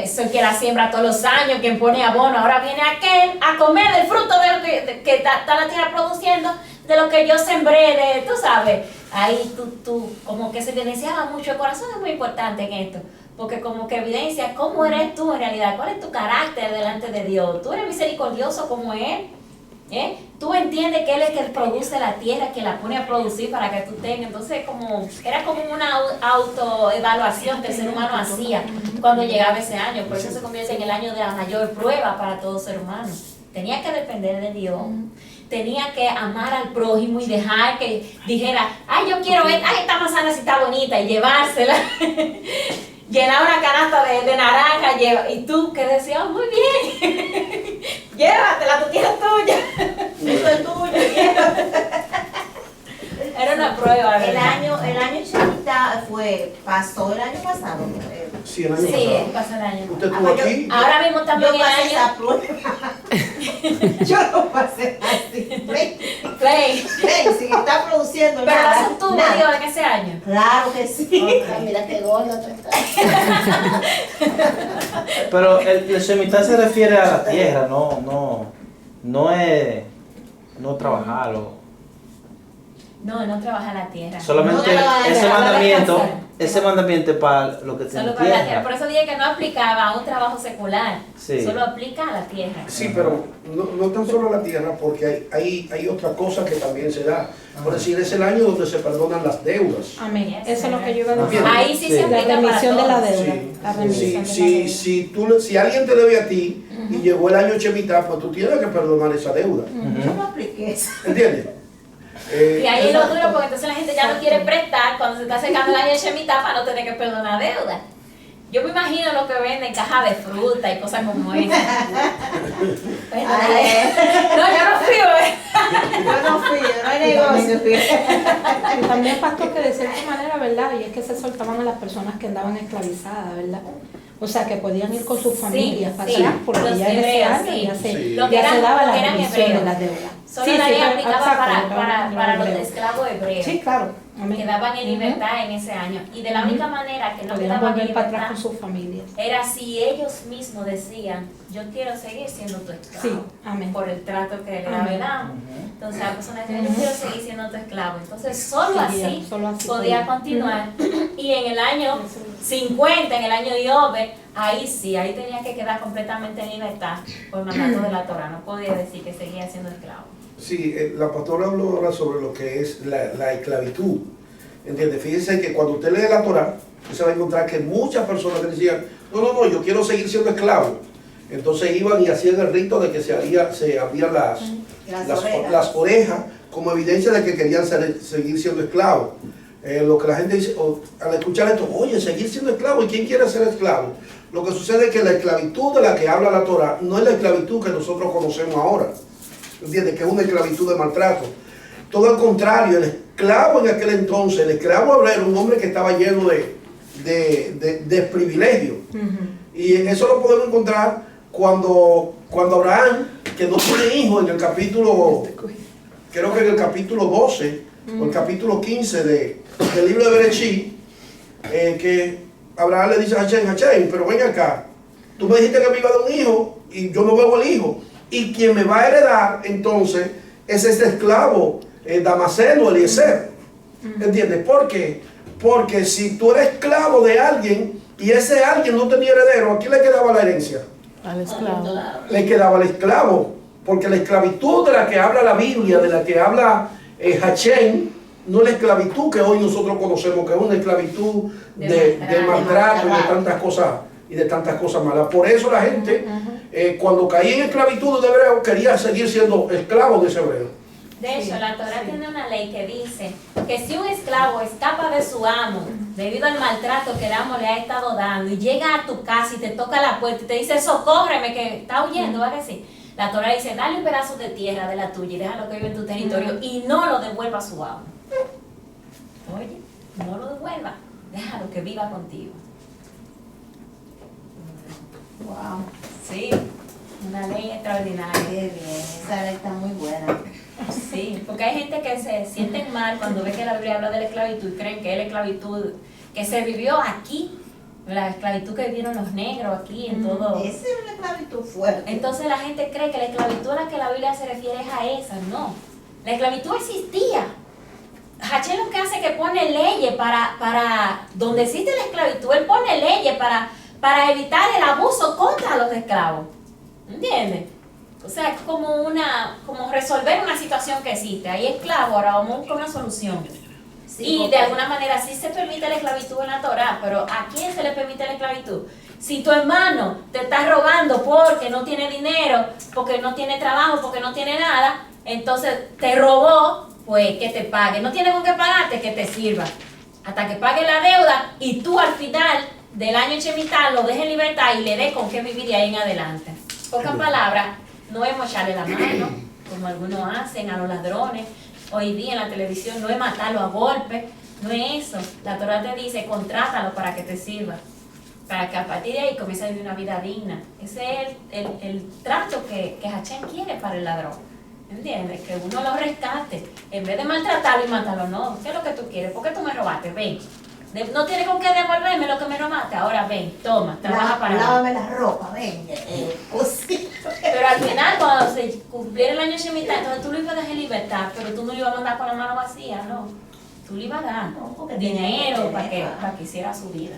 soy quien la siembra todos los años, quien pone abono, ahora viene aquel a comer del fruto de lo que está la tierra produciendo, de lo que yo sembré, tú sabes, ahí tú como que se evidenciaba mucho, el corazón es muy importante en esto, porque como que evidencia cómo eres tú en realidad, cuál es tu carácter delante de Dios, tú eres misericordioso como Él. Tú entiendes que Él es el que produce la tierra, que la pone a producir para que tú tengas. Entonces era como una autoevaluación que el ser humano hacía cuando llegaba ese año. Por eso se convierte en el año de la mayor prueba para todo ser humano. Tenía que depender de Dios. Tenía que amar al prójimo y dejar que dijera, ay, yo quiero ver, ay, esta manzana sí está bonita, y llevársela. Llenar una canasta de naranja, y tú que decías, muy bien, llévatela, tu tierra es tuya, eso es tuyo, llévatela. Era una prueba, El ¿verdad? año Chavita pasó el año pasado. Sí, el año Sí, pasado. pasó el año. Usted estuvo aquí. Ahora mismo también Yo el pasé año. esa prueba. Yo lo pasé así. Play. Ven, sin estar produciendo Pero nada. eso tú nada. Dios en ese año. Claro que sí. Mira qué gorda tú estás. Pero el semitar se refiere a la tierra, no es trabajarlo. No trabaja la tierra. Solamente No trabaja la ese tierra, mandamiento, descansar. ese mandamiento es para lo que tiene Solo para la tierra. tierra. Por eso dije que no aplicaba a un trabajo secular. Sí. Solo aplica a la tierra. Sí, pero no tan solo la tierra, porque hay otra cosa que también se da. Por decir, es el año donde se perdonan las deudas. Amén. Eso es lo que yo iba a decir. Ajá. Ahí sí, Sí. se La aplica para remisión de la todos. deuda. Sí. La remisión de la deuda. Si alguien te debe a ti y llegó el año Shemitah, pues tú tienes que perdonar esa deuda. Yo no apliqué eso. ¿Entiendes? Y ahí es lo duro porque entonces la gente ya no quiere prestar cuando se está acercando el año de Shemitah para no tener que perdonar deuda. Yo me imagino lo que venden cajas de fruta y cosas como esa. No, yo no fui, Yo no fui, no hay negocio. Y también, pastor, que de cierta manera, ¿verdad? Y es que se soltaban a las personas que andaban esclavizadas, ¿verdad? O sea, que podían ir con sus familias para sí. atrás, porque Los ya en ese hebreos, año sí. ya se, Sí. Lo que ya se eran- daba lo la que eran remisión de hebreos. las deudas. Solo la ley aplicaba exacto, para los hebreos. esclavos hebreos. Sí, claro. Amén. Quedaban en libertad en ese año. Y de la única manera que no Podían quedaban en volver para atrás libertad con sus familias. era si ellos mismos decían, yo quiero seguir siendo tu esclavo. Sí, amén. Por el trato que le Amén. daba. Entonces la persona decía, yo quiero seguir siendo tu esclavo. Entonces solo así, Solo así podía continuar. Y en el año 50, en el año de Ove, ahí sí, ahí tenía que quedar completamente en libertad por mandato de la Torah. No podía decir que seguía siendo esclavo. Sí, la pastora habló ahora sobre lo que es la esclavitud. ¿Entiendes? Fíjense que cuando usted lee la Torah, usted se va a encontrar que muchas personas que decían, no, yo quiero seguir siendo esclavo. Entonces iban y hacían el rito de que se abrían las orejas como evidencia de que querían seguir siendo esclavos. Lo que la gente dice, al escuchar esto, oye, seguir siendo esclavo, ¿y quién quiere ser esclavo? Lo que sucede es que la esclavitud de la que habla la Torah no es la esclavitud que nosotros conocemos ahora. ¿Entiendes? Que es una esclavitud de maltrato. Todo al contrario, el esclavo en aquel entonces, el esclavo hebreo era un hombre que estaba lleno de privilegios. Y eso lo podemos encontrar cuando Abraham, que no tiene hijos, en el capítulo, creo que en el capítulo 12 o el capítulo 15 del libro de Bereshit, que Abraham le dice a Hachén, pero ven acá, Tú me dijiste que me iba a dar un hijo y yo no veo el hijo. Y quien me va a heredar entonces es este esclavo, Damaseno, Eliezer. ¿Entiendes? ¿Por qué? Porque si tú eres esclavo de alguien y ese alguien no tenía heredero, ¿a quién le quedaba la herencia? Al esclavo. Le quedaba al esclavo. Porque la esclavitud de la que habla la Biblia, de la que habla Hachén, no es la esclavitud que hoy nosotros conocemos, que es una esclavitud de maltrato y de tantas cosas malas. Por eso la gente, cuando caía en esclavitud de hebreo, quería seguir siendo esclavo de ese hebreo. De hecho, la Torah tiene una ley que dice que si un esclavo escapa de su amo debido al maltrato que el amo le ha estado dando y llega a tu casa y te toca la puerta y te dice socórreme que está huyendo, ¿verdad que sí? La Torah dice, dale un pedazo de tierra de la tuya y déjalo que vive en tu territorio y no lo devuelva a su amo. Oye, no lo devuelva, déjalo que viva contigo. Wow. Sí, una ley extraordinaria. Qué bien, esa ley está muy buena. Sí, porque hay gente que se sienten mal cuando ve que la Biblia habla de la esclavitud y creen que es la esclavitud que se vivió aquí, la esclavitud que vivieron los negros aquí en todo. Esa es una esclavitud fuerte. Entonces la gente cree que la esclavitud a la que la Biblia se refiere es a esa. No, la esclavitud existía. Hachén lo que hace es que pone leyes para donde existe la esclavitud, él pone leyes para evitar el abuso contra los esclavos. ¿Entiendes? O sea, es como resolver una situación que existe. Hay esclavos, ahora vamos a buscar una solución. Sí, Y porque- de alguna manera sí se permite la esclavitud en la Torah, pero ¿a quién se le permite la esclavitud? Si tu hermano te está robando porque no tiene dinero, porque no tiene trabajo, porque no tiene nada, entonces te robó, pues que te pague. No tiene con qué pagarte, que te sirva. Hasta que pague la deuda y tú al final del año Shemitah lo dejes en libertad y le des con qué vivir de ahí en adelante. Pocas palabras, no es mocharle la mano, como algunos hacen a los ladrones. Hoy día en la televisión no es matarlo a golpes, no es eso. La Torah te dice, contrátalo para que te sirva, para que a partir de ahí comience a vivir una vida digna. Ese es el trato que Hachén quiere para el ladrón. ¿Entiendes? Que uno lo rescate. En vez de maltratarlo y matarlo, no. ¿Qué es lo que tú quieres? ¿Por qué tú me robaste? Ven. No tienes con qué devolverme lo que me robaste. Ahora ven, toma, trabaja para mí. Lávame la ropa, ven. Cosita. Pero al final, cuando se cumpliera el año Shemitah, entonces tú lo ibas a dejar en libertad, pero tú no lo ibas a mandar con la mano vacía, no. Tú le ibas a dar No, porque dinero tiene para que que hiciera su vida.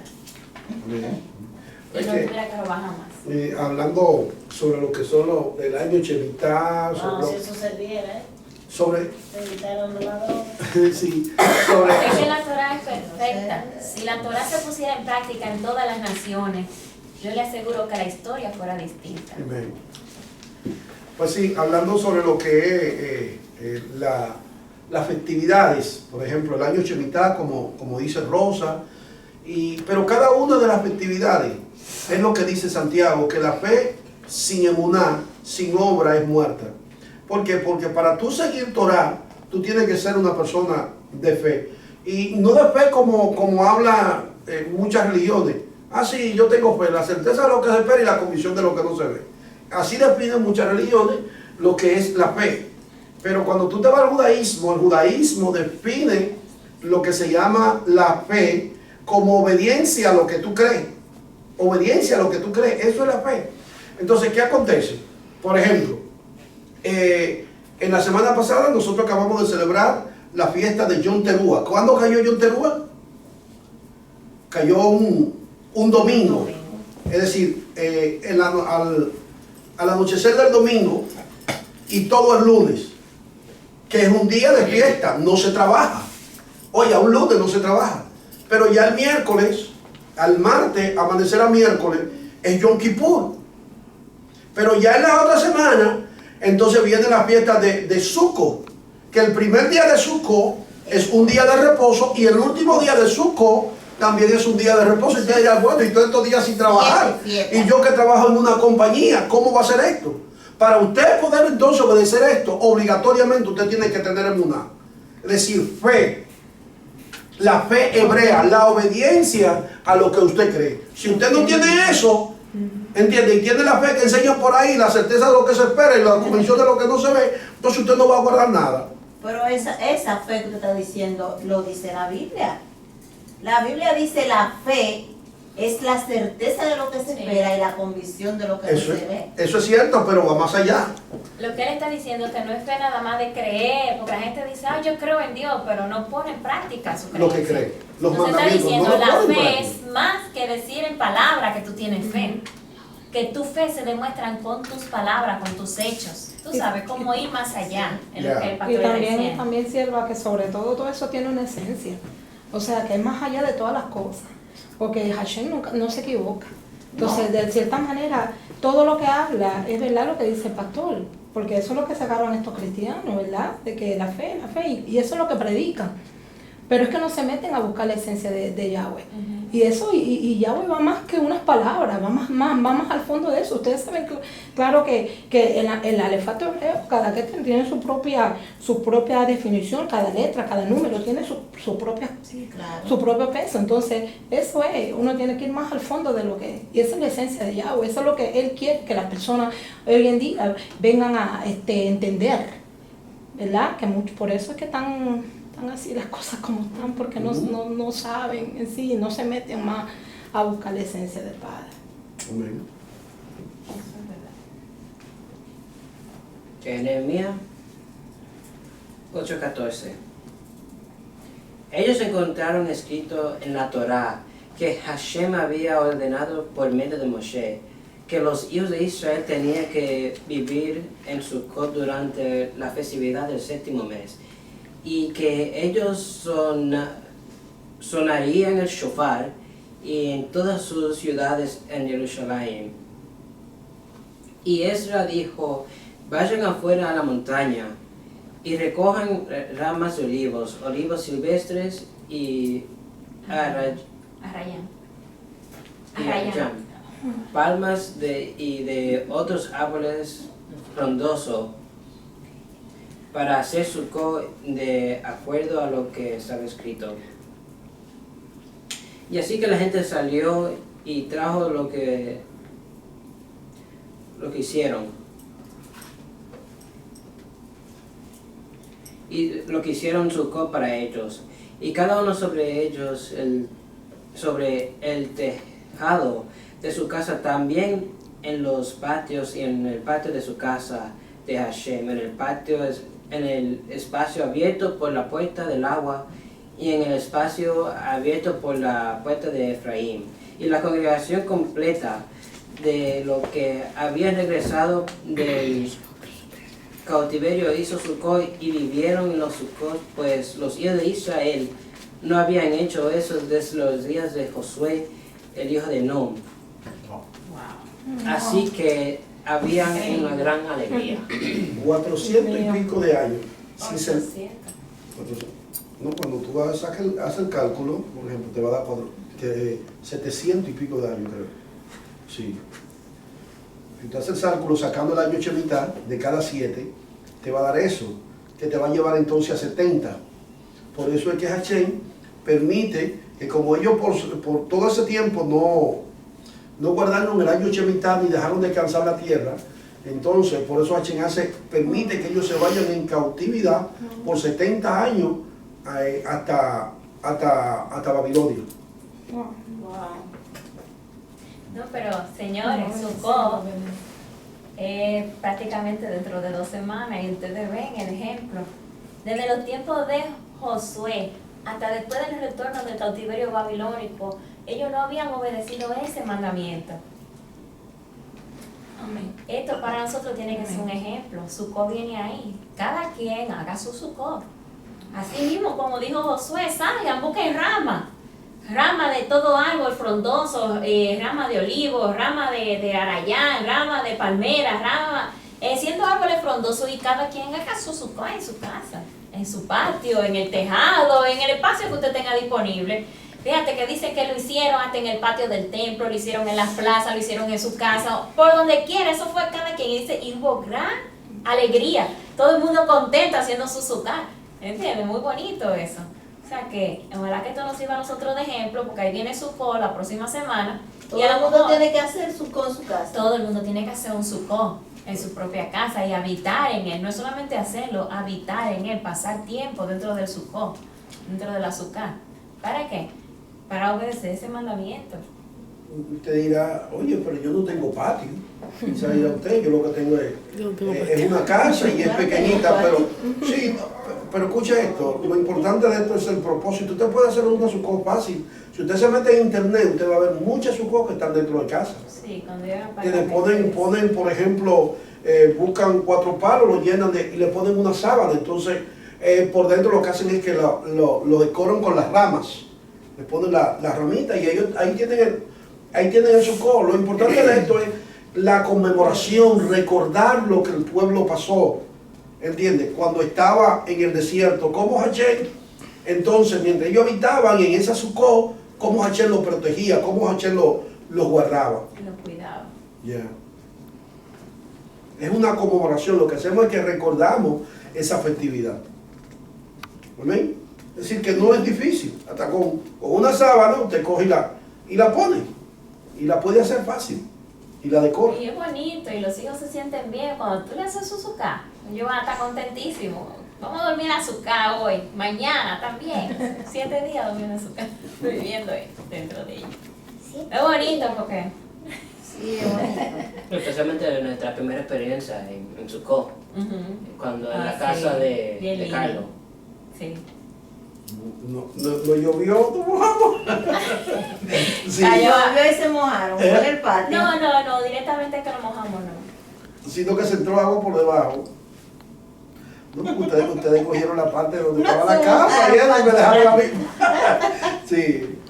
Y Es no que, tuviera que robar jamás. hablando sobre lo que son el año Shemitah, No, si eso serviera, sobre evitar a los ladrones. sí, Es que sobre la Torah es perfecta. Si la Torah se pusiera en práctica en todas las naciones, yo le aseguro que la historia fuera distinta. Amén. Pues sí, hablando sobre lo que es las festividades, por ejemplo, el año Shemitah, como dice Rosa, pero cada una de las festividades es lo que dice Santiago, que la fe sin emuná, sin obra, es muerta. ¿Por qué? Porque para tú seguir Torah, tú tienes que ser una persona de fe. Y no de fe como habla muchas religiones. Ah, sí, yo tengo fe, la certeza de lo que se espera y la convicción de lo que no se ve. Así definen muchas religiones lo que es la fe. Pero cuando tú te vas al judaísmo, el judaísmo define lo que se llama la fe como obediencia a lo que tú crees. Obediencia a lo que tú crees, eso es la fe. Entonces, ¿qué acontece? Por ejemplo, en la semana pasada nosotros acabamos de celebrar la fiesta de Yom Teruah. ¿Cuándo cayó Yom Teruah? Cayó un domingo. Es decir, al anochecer del domingo y todo el lunes, que es un día de fiesta, no se trabaja. Oye, un lunes no se trabaja. Pero ya el miércoles, al martes, amanecer a miércoles, es Yom Kippur. Pero ya en la otra semana, entonces viene la fiesta de Sukkot, que el primer día de Sukkot es un día de reposo y el último día de Sukkot también es un día de reposo. Y usted dirá, bueno, y todos estos días sin trabajar. Y yo que trabajo en una compañía, ¿cómo va a ser esto? Para usted poder entonces obedecer esto, obligatoriamente usted tiene que tener emuná. Es decir, fe. La fe hebrea, la obediencia a lo que usted cree. Si usted no tiene eso, ¿entiende? Y tiene la fe que enseña por ahí, la certeza de lo que se espera y la convicción de lo que no se ve, entonces usted no va a guardar nada. Pero esa fe que usted está diciendo lo dice la Biblia. La Biblia dice la fe Es la certeza de lo que se espera y la convicción de lo que no se ve. Eso es cierto, pero va más allá. Lo que él está diciendo es que no es fe nada más de creer, porque la gente dice, yo creo en Dios, pero no pone en práctica su creencia. Lo que cree. Los Entonces está mandamientos diciendo, no lo la ponen en fe práctica. es más que decir en palabras que tú tienes fe. Que tu fe se demuestra con tus palabras, con tus hechos. Tú sabes cómo ir más allá en lo que el pastor Y está también, diciendo. también sierva que sobre todo eso tiene una esencia. O sea, que es más allá de todas las cosas. Porque Hashem nunca, no se equivoca. Entonces, de cierta manera, todo lo que habla es verdad lo que dice el pastor. Porque eso es lo que sacaron estos cristianos, ¿verdad? De que la fe, y eso es lo que predican. Pero es que no se meten a buscar la esencia de Yahweh. Y eso, y Yahweh va más que unas palabras, va más al fondo de eso. Ustedes saben claro que el alefato hebreo, cada que tiene su propia definición, cada letra, cada número tiene su propio peso. Entonces, eso es, uno tiene que ir más al fondo de lo que es. Y esa es la esencia de Yahweh, eso es lo que Él quiere que las personas hoy en día vengan a entender, ¿verdad? Que por eso es que están así las cosas como están, porque no saben en sí, no se meten más a buscar la esencia del Padre. Amén. Jeremías 8:14. Ellos encontraron escrito en la Torá que Hashem había ordenado por medio de Moshe que los hijos de Israel tenían que vivir en Sucot durante la festividad del séptimo mes, y que ellos sonarían el shofar y en todas sus ciudades en Jerusalén. Y Ezra dijo, vayan afuera a la montaña y recojan ramas de olivos silvestres y arrayán, palmas y de otros árboles frondosos, para hacer Sukkot de acuerdo a lo que estaba escrito. Y así que la gente salió y trajo lo que hicieron. Y lo que hicieron Sukkot para ellos. Y cada uno sobre ellos, sobre el tejado de su casa, también en los patios y en el patio de su casa de Hashem, en el espacio abierto por la puerta del agua y en el espacio abierto por la puerta de Efraín. Y la congregación completa de lo que habían regresado del cautiverio hizo Sukkot y vivieron en los Sukkot, pues los hijos de Israel no habían hecho eso desde los días de Josué, el hijo de Nun. Así que habían una gran alegría. 400 y pico de años. Sin ser, 800. no, cuando tú haces el cálculo, por ejemplo, te va a dar 700 y pico de años, creo. Sí. Si tú haces el cálculo sacando el año Shemitah de cada 7, te va a dar eso, que te va a llevar entonces a 70. Por eso es que Hashem permite que, como ellos por todo ese tiempo no guardaron el año Shemitah ni dejaron descansar la tierra, entonces por eso Hashem permite que ellos se vayan en cautividad por 70 años hasta Babilonia. No, pero señores, Sukkot es prácticamente dentro de 2 semanas y ustedes ven el ejemplo. Desde los tiempos de Josué hasta después del retorno del cautiverio babilónico, ellos no habían obedecido ese mandamiento. Amén. Esto para nosotros tiene que ser un ejemplo. Sukkot viene ahí. Cada quien haga su Sukkot. Así mismo, como dijo Josué, salgan, busquen rama de todo árbol frondoso, rama de olivo, rama de arayán, rama de palmera, siendo árboles frondosos, y cada quien haga su Sukkot en su casa, en su patio, en el tejado, en el espacio que usted tenga disponible. Fíjate que dice que lo hicieron hasta en el patio del templo, lo hicieron en las plazas, lo hicieron en su casa, por donde quiera. Eso fue cada quien. Y dice, y hubo gran alegría, todo el mundo contento haciendo su Sukkot. ¿Entiendes? Muy bonito eso. O sea que, ojalá que esto nos sirva a nosotros de ejemplo, porque ahí viene Sukkot la próxima semana. Todo el mundo tiene que hacer Sukkot en su casa. Todo el mundo tiene que hacer un Sukkot en su propia casa y habitar en él. No es solamente hacerlo, habitar en él, pasar tiempo dentro del Sukkot, dentro de la Sukkot. ¿Para qué? Para obedecer ese mandamiento. Usted dirá, oye, pero yo no tengo patio. Quizá dirá usted, yo lo que tengo es una casa y es pequeñita, pero sí, pero escucha esto, lo importante de esto es el propósito. Usted puede hacer una sucó fácil. Si usted se mete en internet, usted va a ver muchas sucó que están dentro de casa. Sí, cuando yo era Que le ponen, por ejemplo, buscan 4 palos, lo llenan y le ponen una sábana. Entonces, por dentro lo que hacen es que lo decoran con las ramas. Le ponen la ramita y ellos ahí tienen el sucó. Lo importante de esto es la conmemoración, recordar lo que el pueblo pasó. ¿Entiendes? Cuando estaba en el desierto, como Hashem, entonces mientras ellos habitaban en esa sucó, cómo Hashem los protegía, cómo Hashem los guardaba. Los cuidaba. Yeah. Es una conmemoración, lo que hacemos es que recordamos esa festividad. ¿Amén? Es decir, que no es difícil. Hasta con una sábana usted coge y la pone. Y la puede hacer fácil. Y la decora. Y es bonito, y los hijos se sienten bien. Cuando tú le haces su sucá, ellos van a estar contentísimos. Vamos a dormir en sucá hoy, mañana también. 7 días durmiendo en sucá, viviendo dentro de ellos. Sí. Es bonito porque... Sí, es bonito. Especialmente nuestra primera experiencia en Sucó, cuando en la casa sí. de Bien lindo. Carlos. Sí. No llovió, no mojamos. Sí. Cayó y se mojaron en el patio. No, directamente que lo mojamos, no. Sino que se entró agua por debajo. No, porque ustedes cogieron la parte donde estaba la cama y me dejaron la misma.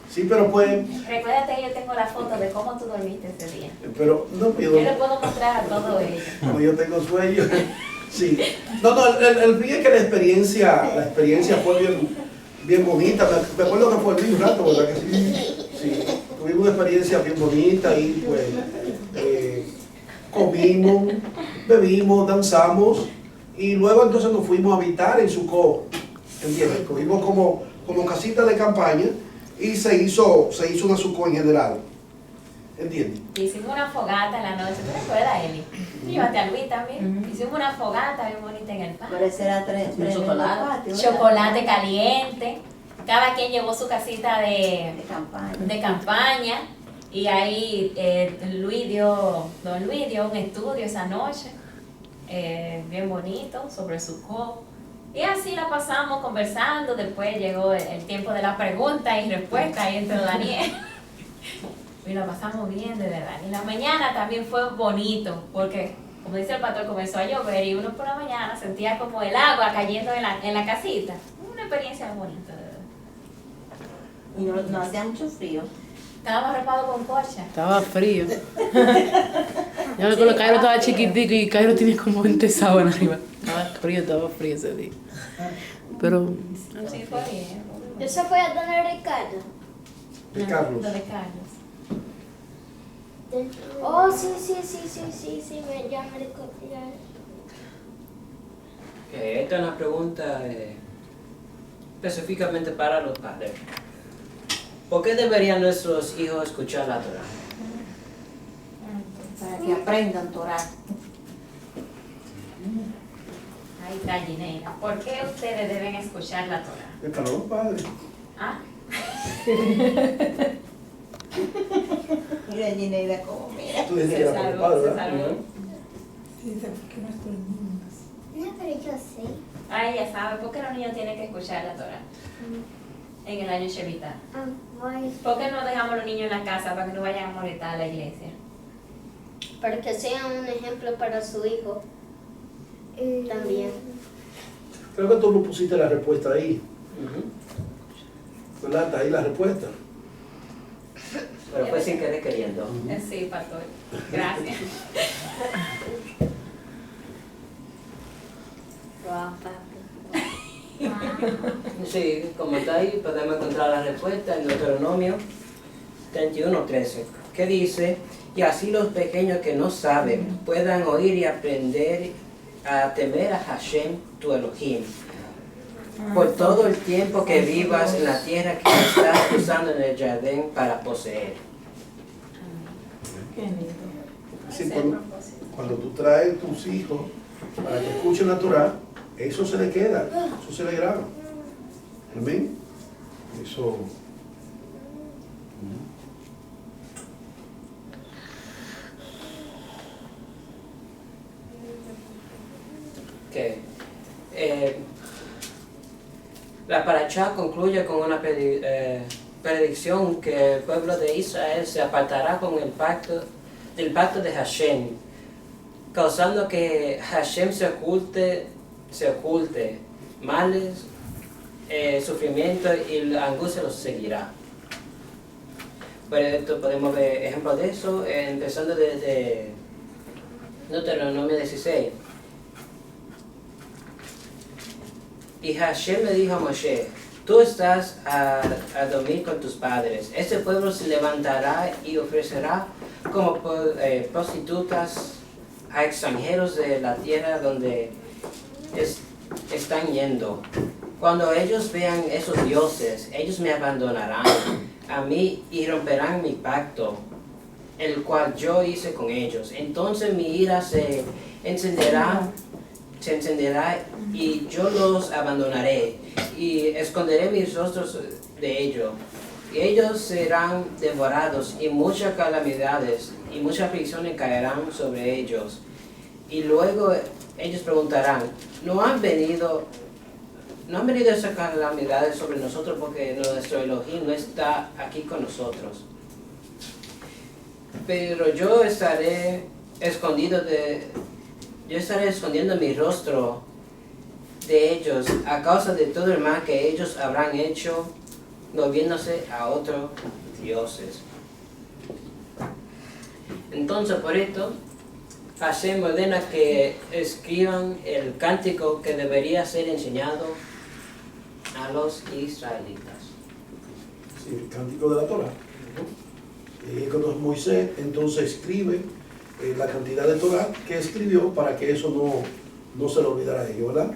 Sí, pero pues. Recuérdate, yo tengo la foto de cómo tú dormiste ese día. Pero no, Yo le puedo mostrar a todo ellos. como yo tengo sueño. Sí. No, el fin es que la experiencia fue bien bonita. Me acuerdo que fue el mismo rato, ¿verdad que sí? Sí. Tuvimos una experiencia bien bonita y pues comimos, bebimos, danzamos y luego entonces nos fuimos a habitar en Sucó. ¿Entiendes? Cogimos como casita de campaña y se hizo una Sucó en general. ¿Entiendes? Hicimos una fogata en la noche, ¿te recuerdas, Eli? Llévate a Luis también. Hicimos una fogata bien bonita en el patio. Pero ese era tremendo patio, ¿verdad? Chocolate caliente. Cada quien llevó su casita De campaña. de campaña. Y ahí don Luis dio un estudio esa noche, bien bonito, sobre Sucó. Y así la pasamos conversando. Después llegó el tiempo de la pregunta y respuesta ahí entre Daniel. Y la pasamos bien, de verdad. Y la mañana también fue bonito, porque, como dice el pastor, comenzó a llover y uno por la mañana sentía como el agua cayendo en la casita. Una experiencia bonita, de verdad. Y no hacía mucho frío. Estábamos arropados con corcha. Estaba frío. Yo recuerdo que Cairo estaba chiquitico y Cairo tenía como 20 sábanas arriba. Estaba frío ese día. Pero Sí, fue bien. ¿Eso fue a don Ricardo? De Carlos. Lo de Carlos. Oh, sí, ya me recuerdo. Esta es una pregunta específicamente para los padres. ¿Por qué deberían nuestros hijos escuchar la Torah? Para que aprendan Torah. Ahí está Gineira. ¿Por qué ustedes deben escuchar la Torah? Es para los padres. ¿Ah? Mira Gineida como mira. Tú dices que Se era para los salvó, padres, se ¿verdad? salvó. No, pero yo sé. Ah, ella sabe. ¿Por qué los niños tienen que escuchar la Torah? En el año Shemitah. Voy. ¿Por qué no dejamos a los niños en la casa para que no vayan a molestar a la iglesia? Para que sea un ejemplo para su hijo. También. Creo que tú me pusiste la respuesta ahí. ¿Verdad? Está ahí la respuesta. Pero fue sin querer queriendo. Sí, pastor. Gracias. Wow, papi. Sí, como está ahí, podemos encontrar la respuesta en Deuteronomio 31:13, que dice: y así los pequeños que no saben puedan oír y aprender a temer a Hashem, tu Elohim, por todo el tiempo que vivas en la tierra que estás cruzando en el jardín para poseer. Qué lindo. Sí, cuando tú traes tus hijos para que escuchen la Torah, eso se le queda, eso se le graba. Amén. Eso. La parachá concluye con una predicción que el pueblo de Israel se apartará con del pacto de Hashem, causando que Hashem se oculte males, sufrimiento y la angustia los seguirá. Por esto podemos ver ejemplos de eso, empezando desde Deuteronomio 16. Y Hashem le dijo a Moshe: tú estás a dormir con tus padres. Este pueblo se levantará y ofrecerá como prostitutas a extranjeros de la tierra donde están yendo. Cuando ellos vean esos dioses, ellos me abandonarán a mí y romperán mi pacto, el cual yo hice con ellos. Entonces mi ira se encenderá y yo los abandonaré y esconderé mis rostros de ellos. Y ellos serán devorados y muchas calamidades y muchas aflicciones caerán sobre ellos. Y luego ellos preguntarán: ¿No han venido esas calamidades sobre nosotros porque nuestro Elohim no está aquí con nosotros? Pero yo estaré escondiendo mi rostro de ellos a causa de todo el mal que ellos habrán hecho, volviéndose a otros dioses. Entonces, por esto, Hashem ordena que escriban el cántico que debería ser enseñado a los israelitas. Sí, el cántico de la Torah. Cuando Moisés entonces escribe la cantidad de Torah que escribió para que eso no se lo olvidara a ellos, ¿verdad?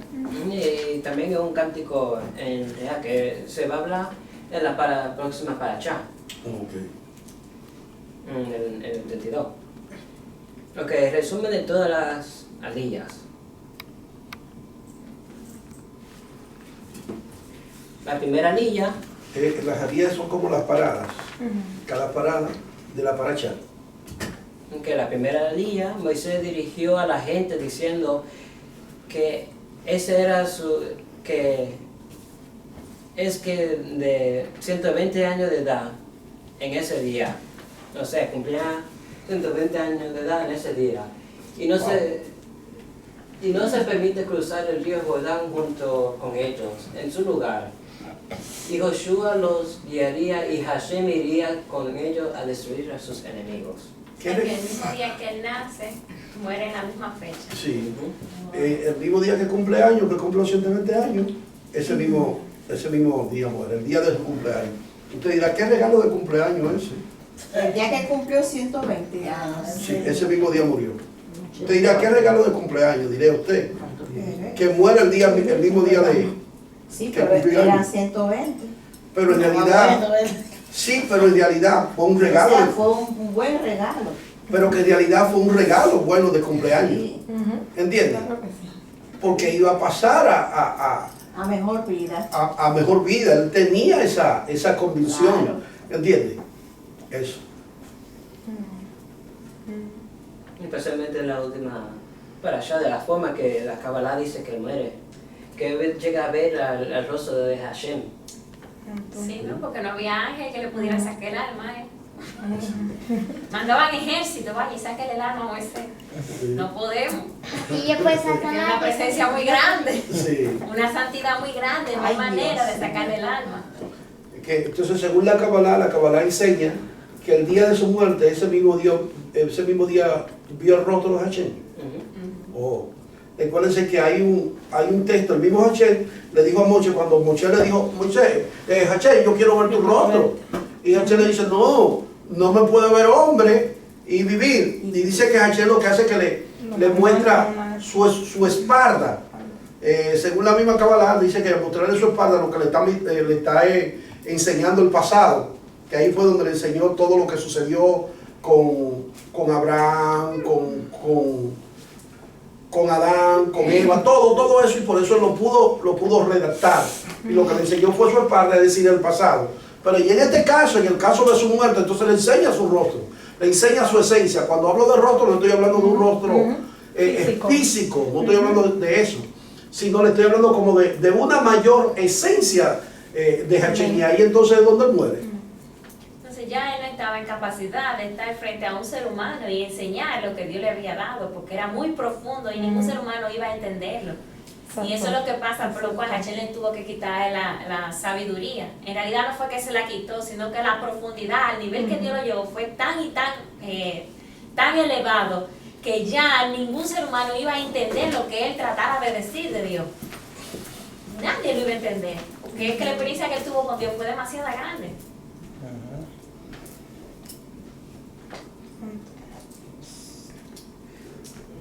Y también es un cántico en realidad que se va a hablar en la próxima paracha. En el 32. Ok, resumen de todas las aliyas. La primera aliyah. Las aliyas son como las paradas. Cada parada de la paracha. Que la primera aliyah, Moisés dirigió a la gente diciendo que ese era de 120 años de edad en ese día. O sea, cumplía 120 años de edad en ese día. Y no se permite cruzar el río Jordán junto con ellos, en su lugar. Y Josué los guiaría y Hashem iría con ellos a destruir a sus enemigos. El mismo día que él nace, muere en la misma fecha. Sí. El mismo día que cumple años, que cumple los 120 años, ese mismo día muere, el día de su cumpleaños. Usted dirá: ¿qué regalo de cumpleaños ese? El día que cumplió 120 años. Sí, ese mismo día murió. Usted dirá: ¿qué regalo de cumpleaños? Diré usted que muere el mismo día de él. Sí, pero eran 120. Pero en realidad, sí, pero en realidad fue un regalo. O sea, fue un buen regalo. Pero que en realidad fue un regalo bueno de cumpleaños. Sí. ¿Entiendes? Porque iba a pasar a mejor vida. A mejor vida. Él tenía esa convicción. Claro. ¿Entiendes? Eso. Especialmente en la última parasha, de la forma que la Kabbalah dice que muere, que él llega a ver el rostro de Hashem. Sí, ¿no? Porque no había ángel que le pudiera sacar el alma, ¿eh? Mandaban ejército, vaya y sáquenle el alma a Moisés. No podemos. Y después Tiene una presencia muy grande, Sí. una santidad muy grande, no hay manera de sacarle el alma. Entonces, según la Kabbalah enseña que el día de su muerte, ese mismo día vio el rostro de Hashem. Recuérdense que hay un texto, el mismo Hashem le dijo a Moshe, cuando Moshe le dijo: Moisés, Hashem, yo quiero ver tu rostro. Y Hashem le dice: no me puede ver hombre y vivir. Y dice que Hashem lo que hace es que le muestra su espalda. Según la misma Kabbalah, dice que mostrarle su espalda lo que le está enseñando el pasado. Que ahí fue donde le enseñó todo lo que sucedió con Abraham, con Adán, con Eva, todo eso, y por eso él lo pudo redactar. Y lo que le enseñó fue su espalda, es decir, el pasado. Pero y en este caso, en el caso de su muerte, entonces le enseña su rostro, le enseña su esencia. Cuando hablo de rostro, no estoy hablando de un rostro físico, no estoy hablando de eso, sino le estoy hablando como de una mayor esencia de Hashem, y ahí entonces es donde muere. Entonces ya él no estaba en capacidad de estar frente a un ser humano y enseñar lo que Dios le había dado, porque era muy profundo y ningún ser humano iba a entenderlo. Y eso es lo que pasa, por lo cual Hashem le tuvo que quitar la sabiduría. En realidad no fue que se la quitó, sino que la profundidad, el nivel que Dios lo llevó fue tan y tan elevado que ya ningún ser humano iba a entender lo que él trataba de decir de Dios. Nadie lo iba a entender, porque es que la experiencia que él tuvo con Dios fue demasiado grande.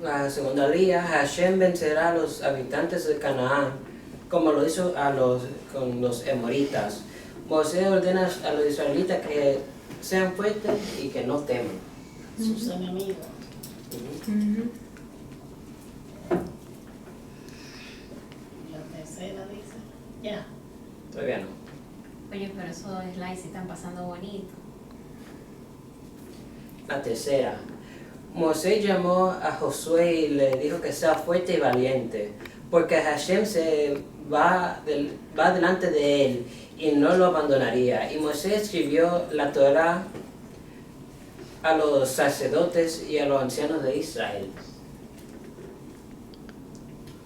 La segunda día, Hashem vencerá a los habitantes de Canaán, como lo hizo con los emoritas. Moisés ordena a los israelitas que sean fuertes y que no teman. Sus enemigos. La tercera dice, ya. Todavía no. Oye, pero esos slides están pasando bonito. La tercera. Moisés llamó a Josué y le dijo que sea fuerte y valiente, porque Hashem va delante de él y no lo abandonaría. Y Moisés escribió la Torá a los sacerdotes y a los ancianos de Israel.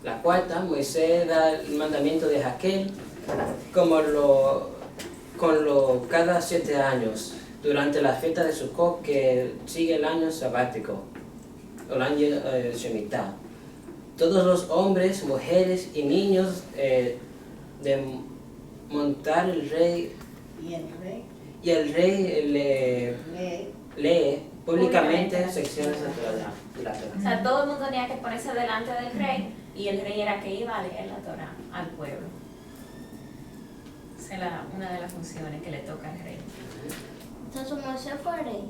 La cuarta, Moisés da el mandamiento de Jaquel cada 7 años, durante la fiesta de Sukkot, que sigue el año sabático, el año Shemitah. Todos los hombres, mujeres y niños de montar el rey, y el rey lee públicamente secciones de la Torá. O sea, todo el mundo tenía que ponerse delante del rey y el rey era que iba a leer la Torá al pueblo. Esa es una de las funciones que le toca al rey. Entonces Moisés fue rey.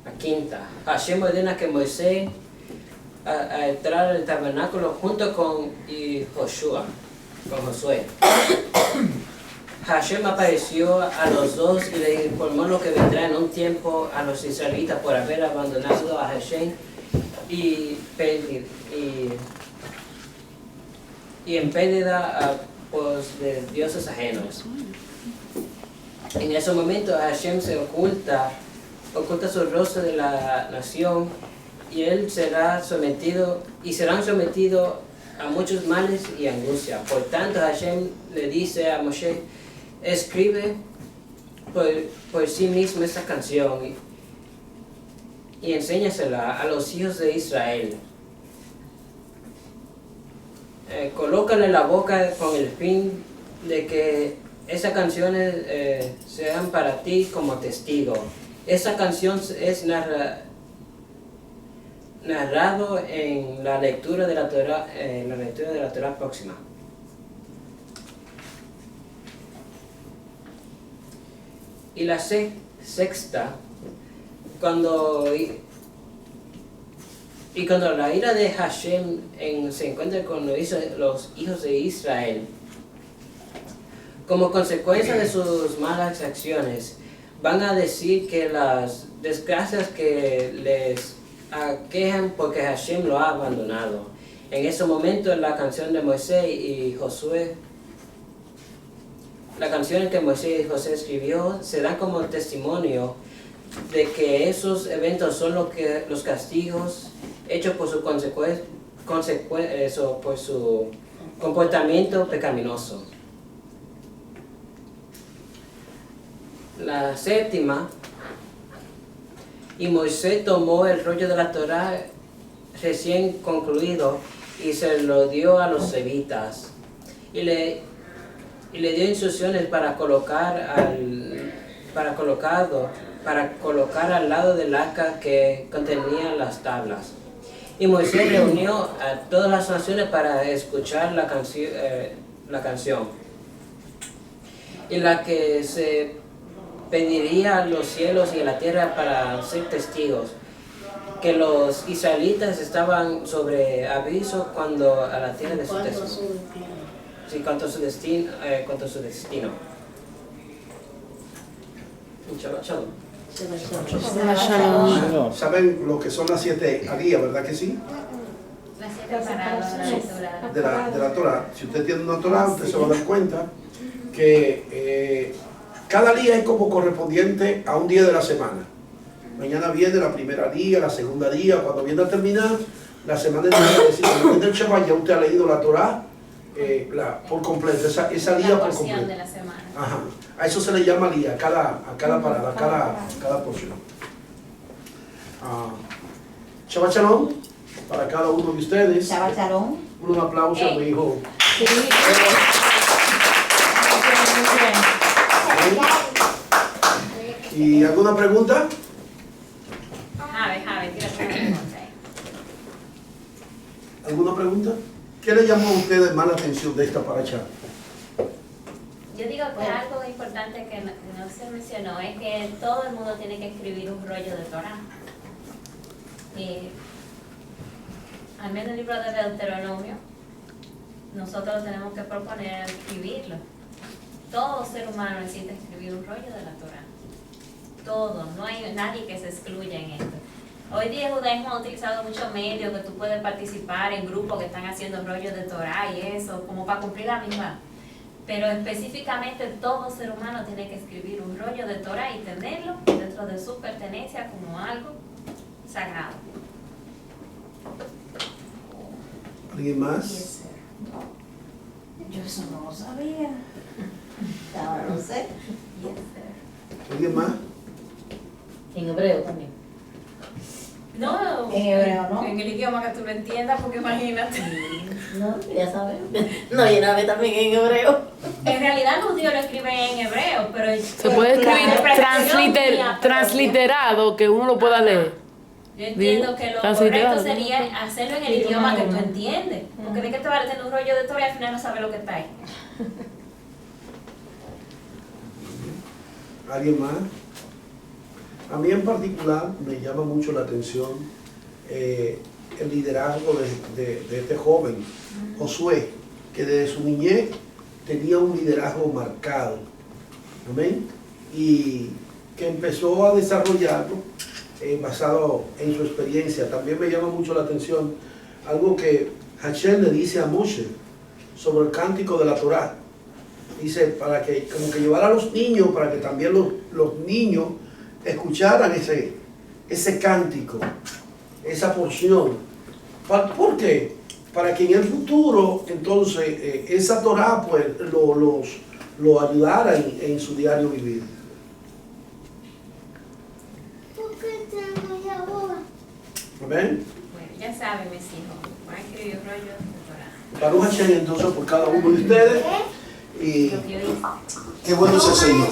La quinta, Hashem ordena que Moisés a entrar al tabernáculo junto con Josué. Hashem apareció a los dos y le informó lo que vendrá en un tiempo a los israelitas por haber abandonado a Hashem y en pérdida de dioses ajenos. En ese momento Hashem se oculta su rostro de la nación y serán sometidos a muchos males y angustia. Por tanto, Hashem le dice a Moshe: escribe por sí mismo esta canción y enséñasela a los hijos de Israel. Colócala en la boca con el fin de que esas canciones sean para ti como testigo. Esa canción es narrado en la lectura de la Torá, próxima. Y la sexta, cuando la ira de Hashem se encuentra con los hijos de Israel, como consecuencia de sus malas acciones, van a decir que las desgracias que les aquejan porque Hashem lo ha abandonado. En ese momento, la canción de Moisés y Josué, la canción que Moisés y Josué escribió, se dan como testimonio de que esos eventos son los castigos hechos por su por su comportamiento pecaminoso. La séptima, y Moisés tomó el rollo de la Torá recién concluido y se lo dio a los levitas y le dio instrucciones para colocar al lado del arca que contenía las tablas. Y Moisés reunió a todas las naciones para escuchar la canción, y la que se pediría a los cielos y a la tierra para ser testigos que los israelitas estaban sobre aviso cuanto a la tierra de su destino. Sí, cuanto a su destino. Shalom. Shalom. ¿Saben lo que son las 7 alías, verdad que sí? Las 7 parábolas de la lectura. De la Torah. Si usted tiene una Torah, usted se va a dar cuenta que cada día es como correspondiente a un día de la semana. Mañana viene la primera día, la segunda día, cuando viene a terminar, la semana entera, es decir, cuando viene el Shabbat, ya usted ha leído la Torah por completo, esa día por completo. La porción de la semana. Ajá. A eso se le llama día, a cada parada, a cada porción. Shabbat Shalom para cada uno de ustedes. Shabbat Shalom. Un aplauso a mi hijo. Sí. ¿Y alguna pregunta? Javi, tírate una pregunta ahí. ¿Alguna pregunta? ¿Qué le llamó a ustedes más la atención de esta paracha? Yo digo que algo importante que no se mencionó es que todo el mundo tiene que escribir un rollo de Torah. Al menos el libro de Deuteronomio, nosotros tenemos que proponer escribirlo. Todo ser humano necesita escribir un rollo de la Torah. Todo, no hay nadie que se excluya en esto. Hoy día el judaísmo ha utilizado muchos medios que tú puedes participar en grupos que están haciendo rollos de Torah y eso, como para cumplir la misma. Pero específicamente todo ser humano tiene que escribir un rollo de Torah y tenerlo dentro de su pertenencia como algo sagrado. ¿Alguien más? Yo eso no lo sabía. Ahora lo sé. ¿Alguien más? En hebreo también. No, En hebreo, ¿no? en el idioma que tú lo entiendas, porque imagínate. No, ya sabes. No, y una vez también en hebreo. En realidad los judíos lo escriben en hebreo, pero Se puede escribir transliterado, que uno lo pueda leer. yo entiendo que lo Transliterado. correcto sería hacerlo en el idioma que tú entiendes. Porque de qué te va a tener un rollo de Torah y al final no sabes lo que está ahí. ¿Alguien más? A mí en particular me llama mucho la atención el liderazgo de este joven, Josué, que desde su niñez tenía un liderazgo marcado, amén, y que empezó a desarrollarlo basado en su experiencia. También me llama mucho la atención algo que Hashem le dice a Moshe sobre el cántico de la Torá. Dice, para que como que llevara a los niños, para que también los niños escucharan ese cántico, esa porción. ¿Por qué? Para que en el futuro, entonces, esa Torá pues lo ayudara en su diario vivir. ¿Amén? Bueno, ya saben mis hijos, van a escribir rollos de Torah. Baruch Hashem entonces por cada uno de ustedes. Y Lo que yo hice. qué bueno es el Señor.